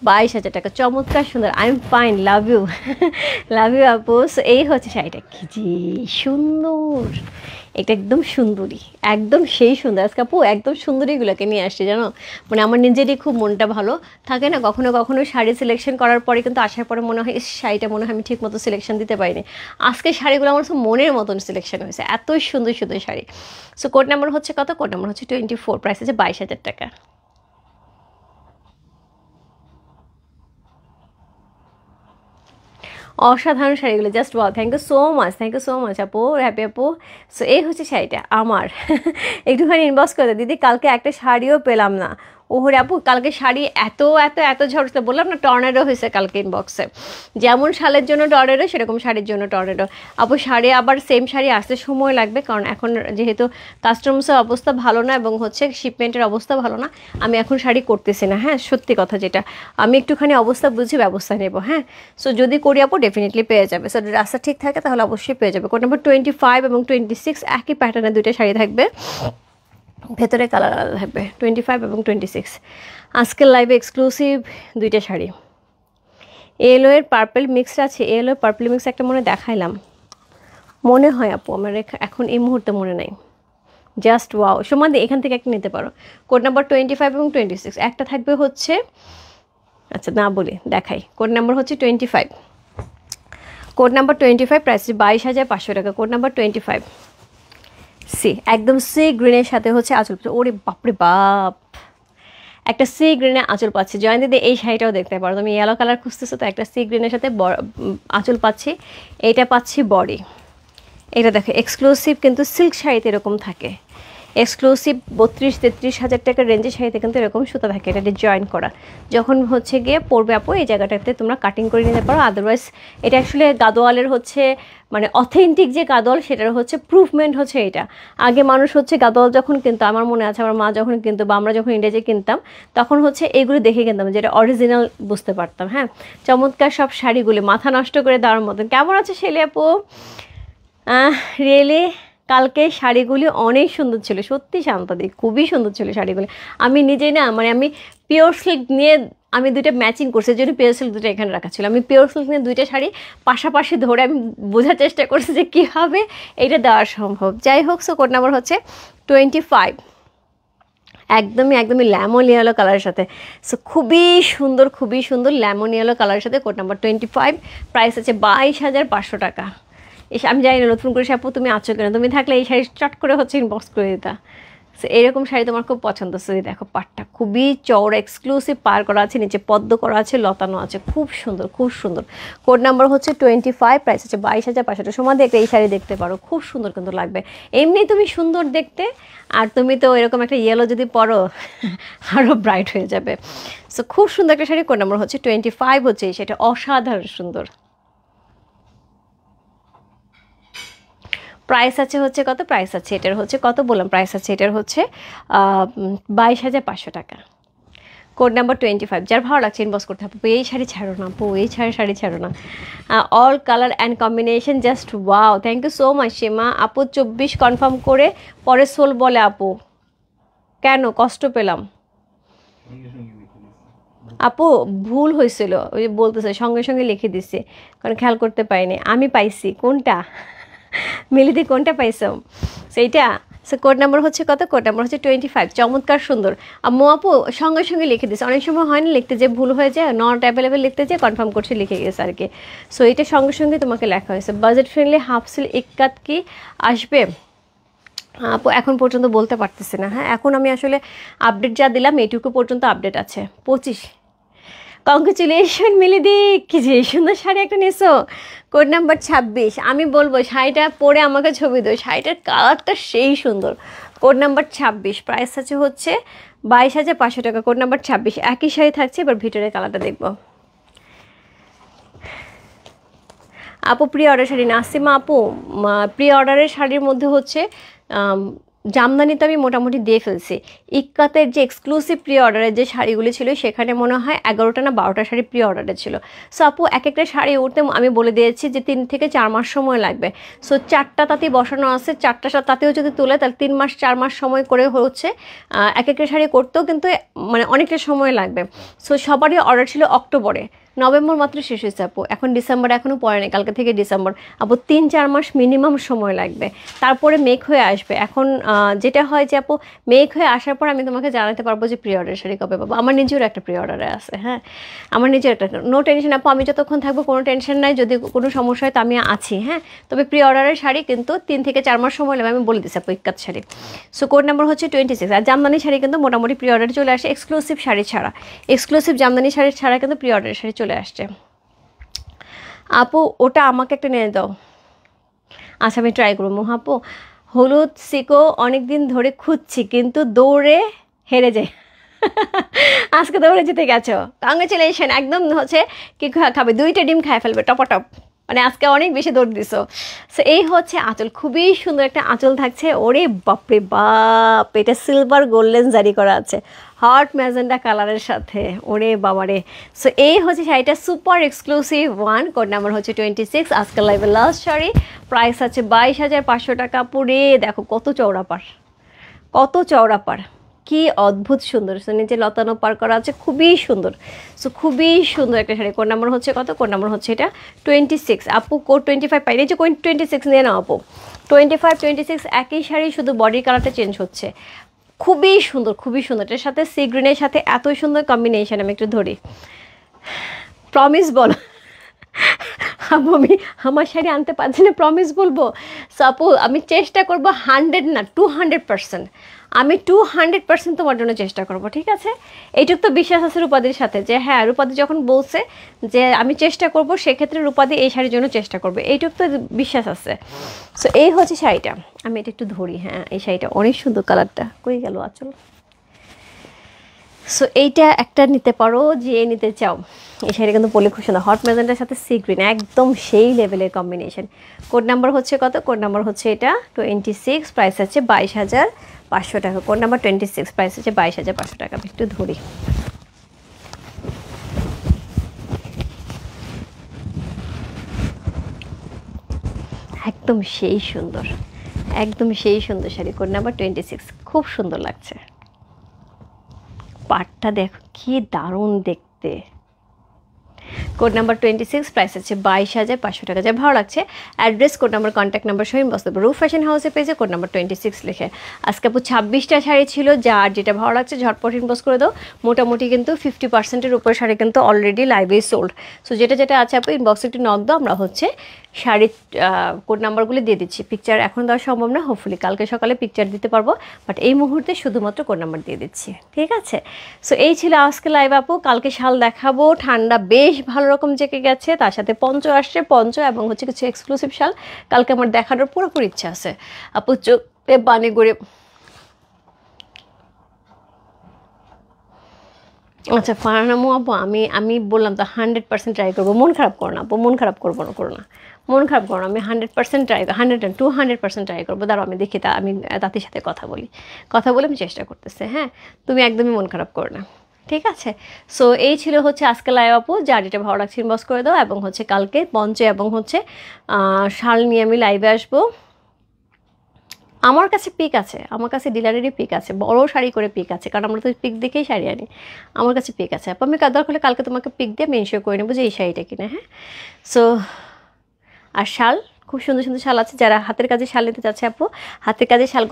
22,000 টাকা। চমৎকার সুন্দর, I am fine, love you love you আপু। সো এই হচ্ছে শাড়িটা, কি যে সুন্দর, এটা একদম সুন্দরী, একদম সেই সুন্দর। আজকে আপু একদম সুন্দরীগুলোকে নিয়ে আসছে জানো, মানে আমার নিজেরই খুব মনটা ভালো থাকে না, কখনো কখনো শাড়ি সিলেকশন করার পরে কিন্তু আসার পরে মনে হয় শাড়িটা মনে হয় আমি ঠিক মতো সিলেকশন দিতে পারিনি। আজকে শাড়িগুলো আমার মনের মতন সিলেকশন হয়েছে, এতই সুন্দর সুন্দর শাড়ি। সো কোড নাম্বার হচ্ছে কত? কোড নাম্বার হচ্ছে 24, প্রাইস আছে 22,000 টাকা। অসাধারণ শাড়িগুলো, just wow, thank you so much, thank you so much আপু, হ্যাপি আপু। সো এই হচ্ছে শাড়িটা আমার একটুখানি ইনবক্স করে দিদি, কালকে একটা শাড়িও পেলাম না। ওহরে আপু, কালকে শাড়ি এত এত এত ঝড়, বললাম না টর্নেডো হয়েছে কালকে ইনবক্সে। যেমন শালের জন্য টর্নেডো, সেরকম শাড়ির জন্য টর্নেডো। আপু শাড়ি আবার সেম শাড়ি আসতে সময় লাগবে, কারণ এখন যেহেতু কাস্টমার্সের অবস্থা ভালো না এবং হচ্ছে শিপমেন্টের অবস্থা ভালো না, আমি এখন শাড়ি করতেছি না। হ্যাঁ, সত্যি কথা যেটা, আমি একটুখানি অবস্থা বুঝে ব্যবস্থা নেব। হ্যাঁ, সো যদি করি আপু ডেফিনেটলি পেয়ে যাবে। সো রাস্তা ঠিক থাকে তাহলে অবশ্যই পেয়ে যাবে। কোড নাম্বার 25 এবং 26 একই প্যাটার্নের দুইটা শাড়ি থাকবে, ভেতরে কালার আলাদা থাকবে। 25 এবং 26 আজকের লাইভে এক্সক্লুসিভ দুইটা শাড়ি। এলো এর পার্পল মিক্স আছে, এলো পার্পল মিক্স একটা মনে দেখাইলাম মনে হয় আপু, আমার এখন এই মুহূর্তে মনে নাই। জাস্ট ওয়াও, সমাধি এখান থেকে একটা নিতে পারো। কোড নাম্বার 25 এবং 26 একটা থাকবে হচ্ছে, আচ্ছা না বলি দেখাই, কোড নাম্বার হচ্ছে 25, কোড নাম্বার 25, প্রাইস 22,500 টাকা। কোড নাম্বার 25 সি, একদম সি গ্রিনের সাথে হচ্ছে আঁচল। ওরে বাপরে বাপ, একটা সি গ্রিনে আঁচল পাচ্ছি। জয়ন্ত দিদি এই শাড়িটাও দেখতে পারো, তুমি ইয়েলো কালার খুঁজতেছো তো, একটা সি গ্রিনের সাথে আঁচল পাচ্ছি, এইটা পাচ্ছি বডি। এটা দেখো এক্সক্লুসিভ, কিন্তু সিল্ক শাড়িতে এরকম থাকে এক্সক্লুসিভ 32-33 হাজার টাকার রেঞ্জের শাড়িতে কিন্তু এরকম সুতা থাকে, এটা জয়েন করা। যখন হচ্ছে গিয়ে পরবে আপু এই জায়গাটাতে তোমরা কাটিং করে নিতে পারো। আদারওয়াইজ এটা অ্যাকচুয়ালি গাদোয়ালের হচ্ছে মানে অথেন্টিক যে গাদোয়াল সেটার হচ্ছে প্রুফমেন্ট হচ্ছে এটা। আগে মানুষ হচ্ছে গাদোয়াল যখন কিনতো, আমার মনে আছে আমার মা যখন কিনতো বা আমরা যখন ইন্ডিয়াতে কিনতাম, তখন হচ্ছে এগুলো দেখে কিনতাম যেটা অরিজিনাল বুঝতে পারতাম। হ্যাঁ, চমৎকার সব শাড়িগুলি, মাথা নষ্ট করে দেওয়ার মতন। কেমন আছে শেলি আপু? রিয়েলি কালকে শাড়িগুলি অনেক সুন্দর ছিল, সত্যি শান্তাদি, খুবই সুন্দর ছিল শাড়িগুলি। আমি নিজেই না, মানে আমি পিওর সিল্ক নিয়ে আমি দুইটা ম্যাচিং করছি, জন্য পিওর সিল্ক দুটো এখানে রাখা ছিল। আমি পিওর সিল্ক নিয়ে দুইটা শাড়ি পাশাপাশি ধরে আমি বোঝার চেষ্টা করছি যে কীভাবে এটা দেওয়া সম্ভব। যাই হোক, সো কোড নাম্বার হচ্ছে 25, একদমই লেমন ইয়েলো কালারের সাথে। সো খুবই সুন্দর লেমন ইয়েলো কালারের সাথে কোড নাম্বার 25, প্রাইস আছে 22,500 টাকা। আমি জানি না নতুন করে আপু তুমি আছো কেন, তুমি থাকলে এই শাড়ি চট করে হচ্ছে ইনবক্স করে দিতা। সো এরকম শাড়ি তোমার খুব পছন্দ। সো দেখো পাটটা খুবই চওড়া, এক্সক্লুসিভ পার করা আছে, নিচে পদ্ম করা আছে, লতানো আছে, খুব সুন্দর। কোড নাম্বার হচ্ছে 25, প্রাইস হচ্ছে 22,500 টাকা। সময় দেখতে এই শাড়ি দেখতে পারো, খুব সুন্দর কিন্তু লাগবে। এমনি তুমি সুন্দর দেখতে, আর তুমি তো এরকম একটা ইয়েলো যদি পরো আরও ব্রাইট হয়ে যাবে। সো খুব সুন্দর একটা শাড়ি, কোড নাম্বার হচ্ছে 25 হচ্ছে এই শাড়িটা, অসাধারণ সুন্দর। প্রাইস আছে হচ্ছে কত? প্রাইস আছে এটার হচ্ছে কত বললাম, প্রাইস আছে এটার হচ্ছে 22,500 টাকা। কোড নাম্বার 25, যার ভালো লাগছে ইনবক্স করতে হবে। এই শাড়ি ছাড়ো না আপু, এই শাড়ি ছাড়ো না। All colour and combination just wow, thank you so much Seema আপু। 24 কনফার্ম করে পরে সোল বলে আপু, কেন কষ্ট পেলাম আপু? ভুল হয়েছিল, ওই যে বলতেছে সঙ্গে সঙ্গে লিখে দিচ্ছে, কারণ খেয়াল করতে পাইনি। আমি পাইছি কোনটা মিলিদি, কোনটা পাইছো সেইটা? সো কোড নাম্বার হচ্ছে কত? কোড নাম্বার হচ্ছে 25, চমৎকার সুন্দর। আম্মু আপু সঙ্গে সঙ্গে লিখে দিচ্ছে, অনেক সময় হয় না লিখতে যে ভুল হয়ে যায়, নট অ্যাভেলেবেল লিখতে যে কনফার্ম করছে লিখে গেছে আর কি। সো এটা সঙ্গে সঙ্গে তোমাকে লেখা হয়েছে। বাজেট ফ্রেন্ডলি হাফ সিল ইক্কাত কি আসবে আপু? এখন পর্যন্ত বলতে পারতেছি না। হ্যাঁ, এখন আমি আসলে আপডেট যা দিলাম এইটুকু পর্যন্ত আপডেট আছে। 25, কংগ্রেচুলেশন মিলিদি, কি যে সুন্দর শাড়ি একটা নিয়েছো। কোড নাম্বার 26, আমি বলবো শাড়িটা পরে আমাকে ছবি দাও, শাড়িটার কালারটা সেই সুন্দর। কোড নাম্বার 26, প্রাইস আছে হচ্ছে 22,500 টাকা। কোড নাম্বার 26, একই শাড়ি থাকছে, এবার ভিতরের কালারটা দেখবো। আপু প্রি অর্ডার শাড়ি, নাসিমা আপু প্রি অর্ডারের শাড়ির মধ্যে হচ্ছে জামদানি তো আমি মোটামুটি দিয়ে ফেলছি। ইক্কাতের যে এক্সক্লুসিভ প্রি অর্ডারের যে শাড়িগুলি ছিল সেখানে মনে হয় 11টা না 12টা শাড়ি প্রি অর্ডারে ছিল। সো আপু এক একটা শাড়ি উঠতে আমি বলে দিয়েছি যে 3 থেকে 4 মাস সময় লাগবে। সো 4টা তাঁতি বসানো আছে, 4টা তাঁতিও যদি তুলে তাহলে 3 মাস 4 মাস সময় করে হচ্ছে এক একটা শাড়ি করতেও কিন্তু মানে অনেকটা সময় লাগবে। সো সবারই অর্ডার ছিল অক্টোবরে, নভেম্বর মাত্র শেষ হয়েছে আপু, এখন ডিসেম্বর এখনও পড়ে নেই, কালকে থেকে ডিসেম্বর আপু 3-4 মাস মিনিমাম সময় লাগবে, তারপরে মেক হয়ে আসবে। এখন যেটা হয় যে আপু মেক হয়ে আসার পর আমি তোমাকে জানাতে পারবো যে প্রি অর্ডার শাড়ি কবে পাবো। আমার নিজেরও একটা প্রি অর্ডারে আছে, হ্যাঁ আমার নিজের একটা, নো টেনশন আপু, আমি যতক্ষণ থাকবো কোনো টেনশন নাই, যদি কোনো সমস্যা হয় তো আমি আছি। হ্যাঁ তবে প্রি অর্ডারের শাড়ি কিন্তু 3 থেকে 4 মাস সময় লাগবে, আমি বলে দিচ্ছি আপু ইক্কাত শাড়ি। সো কোড নাম্বার হচ্ছে 26। আর জামদানি শাড়ি কিন্তু মোটামুটি প্রি অর্ডারে চলে আসে, এক্সক্লুসিভ শাড়ি ছাড়া, এক্সক্লুসিভ জামদানি শাড়ি ছাড়া কিন্তু প্রি অর্ডারের শাড়ি চলে আসছে। আপু ওটা আমাকে একটা নিয়ে দাও। আচ্ছা আমি ট্রাই করবো আপু। হলুদ সিকো অনেক দিন ধরে খুঁজছি কিন্তু দৌড়ে হেরে যাই। আজকে দৌড়ে যেতে গেছো, কংগ্রেচুলেশন, একদম হচ্ছে কি খাবে, 2টা ডিম খায় ফেলবে টপাটপ, মানে আজকে অনেক বেশি দৌড় দিছো। সো এই হচ্ছে আঁচল, খুবই সুন্দর একটা আঁচল থাকছে। ওরে বাপরে বাপ, এটা সিলভার গোল্ডেন জারি করা আছে হট ম্যাজেন্ডা কালারের সাথে, ওরে বাবারে। সো এই হচ্ছে শাড়িটা, super exclusive one, code number হচ্ছে 26। আজকাল লাইভে লাস্ট শাড়ি, প্রাইস আছে 22,500 টাকা। পুরে দেখো কত চওড়া পার, কত চওড়া পার, কি অদ্ভুত সুন্দর। সো নিচে লতানো পার করা আছে, খুবই সুন্দর। সো খুবই সুন্দর একটা শাড়ি। কোড নাম্বার হচ্ছে কত? কোড নাম্বার হচ্ছে এটা 26। আপু কোড 25 পাইলে যে কোড 26 নিয়ে নাও আপু, 25 26 একই শাড়ি, শুধু বডির কালারটা চেঞ্জ হচ্ছে। খুবই সুন্দর, খুবই সুন্দর। এটার সাথে সি গ্রিনের সাথে এত সুন্দর কম্বিনেশন, আমি একটু ধরি, প্রমিস বলো। আপু আমি আমার শাড়ি আনতে পারছি না, প্রমিস বলবো। সো আপু আমি চেষ্টা করবো, 100 না 200%, আমি 200% তোমার জন্য চেষ্টা করব, ঠিক আছে? এইটুক তো বিশ্বাস আছে রূপাদির সাথে, যে হ্যাঁ রূপাদি যখন বলছে যে আমি চেষ্টা করব, সেক্ষেত্রে রূপাদি এই শাড়ির জন্য চেষ্টা করবে, এইটুক তো বিশ্বাস আছে। সো এই হচ্ছে শাড়িটা, আমি এটা একটু ধরি। হ্যাঁ এই শাড়িটা অনেক সুন্দর, কালারটা কই গেল আচল। সো এইটা একটা নিতে পারো, যে নিতে চাও। এই শাড়িটা কিন্তু পরলে খুব সুন্দর, হট ম্যাজেন্টার সাথে সি গ্রিন, একদম সেই লেভেলের কম্বিনেশন। কোড নাম্বার হচ্ছে কত? কোড নাম্বার হচ্ছে এটা 26, প্রাইস আছে 22,500 টাকা। কোড নাম্বার 26, প্রাইস আছে 22,500 টাকা। আমি একটু ধরি, একদম সেই সুন্দর, একদম সেই সুন্দর শাড়ি। কোড নাম্বার 26, খুব সুন্দর লাগছে। পাটটা দেখো কি দারুণ দেখতে। কোড নাম্বার 26, প্রাইস আছে 22,500 টাকা। যা ভালো লাগছে address, code number, contact number সহ ইনবক্স করবে। রূপ ফ্যাশন হাউসে পেয়েছে কোড নাম্বার 26 লিখে। আজকে আপু 26টা শাড়ি ছিল, যার যেটা ভালো লাগছে ঝটপট ইনবক্স করে দাও। মোটামুটি কিন্তু 50%-এর উপর শাড়ি কিন্তু অলরেডি লাইভেই সোল্ড। সো যেটা যেটা আছে আপু ইনবক্সে একটু নক দাও, আমরা হচ্ছে শাড়ির কোড নাম্বারগুলি দিয়ে দিচ্ছি। পিকচার এখন দেওয়া সম্ভব না, হোপফুলি কালকে সকালে পিকচার দিতে পারবো, বাট এই মুহূর্তে শুধুমাত্র কোড নাম্বার দিয়ে দিচ্ছি, ঠিক আছে? সো এই ছিল আজকে লাইভ আপু। কালকে শাল দেখাবো, ঠান্ডা বেশ ভালো রকম জেকে গেছে, তার সাথে পঞ্চ আসছে, পঞ্চ এবং হচ্ছে কিছু এক্সক্লুসিভ শাল কালকে আমার দেখানোর পুরোপুরি ইচ্ছা আছে আপু। চোখে বানে গড়ে, আচ্ছা ফারহানামু আপু, আমি বললাম তো 100% ট্রাই করবো। মন খারাপ করো না আপু, মন খারাপ করবো না, করো না, মন খারাপ করো না। আমি 100% ট্রাই, 200% ট্রাই করবো। দাঁড়াও আমি দেখি, আমি তাঁতির সাথে কথা বলি, কথা বলে আমি চেষ্টা করতেছি। হ্যাঁ তুমি একদমই মন খারাপ করো না, ঠিক আছে? সো এই ছিল হচ্ছে আজকে লাইভ আপু, যার যেটা ভালো লাগছে ইনবক্স করে দাও। এবং হচ্ছে কালকে পঞ্চে এবং হচ্ছে শাল নিয়ে আমি লাইভে আসবো। আমার কাছে পিক আছে, আমার কাছে ডিলারেরই পিক আছে, বড় শাড়ি করে পিক আছে, কারণ আমরা তো পিক দেখেই শাড়ি আনি। আমার কাছে পিক আছে আপু, আমি দরকার হলে কালকে তোমাকে পিক দিয়ে আমি ইনশিওর করে নেবো যে এই শাড়িটা কিনা। হ্যাঁ সো আর শাল, খুব সুন্দর সুন্দর শাল আছে। যারা হাতের কাজে শাল নিতে চাচ্ছে আপু, হাতের কাজে শাল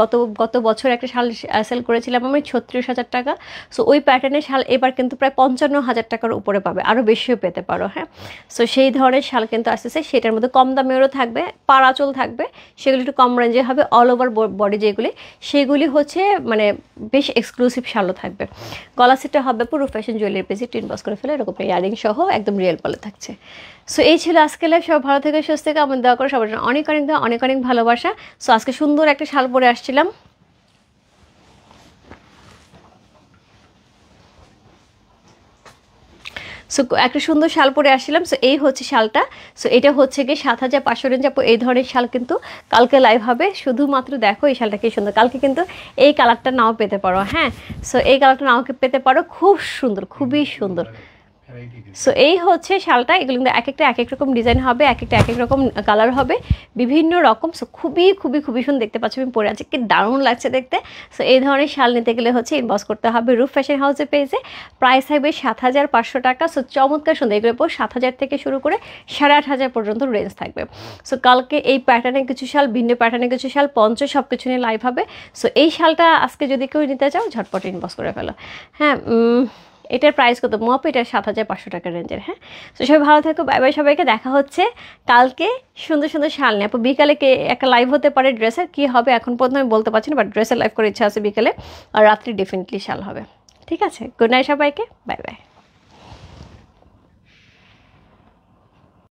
গত বছর একটা শাল সেল করেছিলাম আমি 36,000 টাকা। সো ওই প্যাটার্নের শাল এবার কিন্তু প্রায় 55,000 টাকার উপরে পাবে, আরও বেশিও পেতে পারো। হ্যাঁ সো সেই ধরনের শাল কিন্তু আসতেছে, সেটার মধ্যে কম দামেরও থাকবে, পাড়াচল থাকবে, সেগুলি একটু কম রেঞ্জে হবে। অল ওভার বডি যেগুলি, সেগুলি হচ্ছে মানে বেশ এক্সক্লুসিভ শালও থাকবে। গলা সেটটা হবে পুরো ফ্যাশন জুয়েলারি পেজে ইনবক্স করে ফেলে, এরকম ইয়ারিং সহ একদম রিয়েল বলে থাকছে। সো এই ছিল আজকে লাইভ। সব ভালো থেকে সুস্থ থেকে আমার দোয়া করে সবার জন্য অনেক অনেক দোয়া, অনেক অনেক ভালোবাসা। সো আজকে সুন্দর একটা শাল পরে আসছিলাম। সো একটা সুন্দর শাল পরে আসছিলাম। সো এই হচ্ছে শালটা। সো এটা হচ্ছে গিয়ে 7500 রেঞ্জ আপু। এই ধরনের শাল কিন্তু কালকে লাইভ হবে, শুধুমাত্র দেখো এই শালটা কি সুন্দর। কালকে কিন্তু এই কালারটা নাও পেতে পারো, হ্যাঁ। সো এই কালারটা নাও পেতে পারো, খুব সুন্দর, খুবই সুন্দর। সো এই হচ্ছে শালটা। এগুলো কিন্তু এক একটা এক এক রকম ডিজাইন হবে, এক একটা এক এক রকম কালার হবে, বিভিন্ন রকম। সো খুবই খুবই খুবই সুন্দর দেখতে পাচ্ছ, আমি পরে আছি, কি দারুণ লাগছে দেখতে। সো এই ধরনের শাল নিতে গেলে হচ্ছে ইনবক্স করতে হবে রূপ ফ্যাশন হাউসের পেজে। প্রাইস থাকবে 7500 টাকা। সো চমৎকার সুন্দর, এগুলোর পর 7000 থেকে শুরু করে 8500 পর্যন্ত রেঞ্জ থাকবে। সো কালকে এই প্যাটার্নের কিছু শাল, ভিন্ন প্যাটার্নের কিছু শাল, পঞ্চ সব কিছু নিয়ে লাইভ হবে। সো এই শালটা আজকে যদি কেউ নিতে চাও ঝটপট ইনবক্স করে ফেলো, হ্যাঁ। এটার প্রাইস কত মপ? এটা 7500 টাকা রেঞ্জের, হ্যাঁ। তো সবাই ভালো থাকো, বাই বাই। সবাইকে দেখা হচ্ছে কালকে সুন্দর সুন্দর শাল নিয়ে। আপু বিকালে একটা লাইভ হতে পারে, ড্রেসের কী হবে এখন পর্যন্ত আমি বলতে পারছি না, বাট ড্রেসের লাইভ করে ইচ্ছা আছে বিকালে, আর রাত্রি ডেফিনেটলি শাল হবে। ঠিক আছে, গুড নাইট সবাইকে, বাই বাই।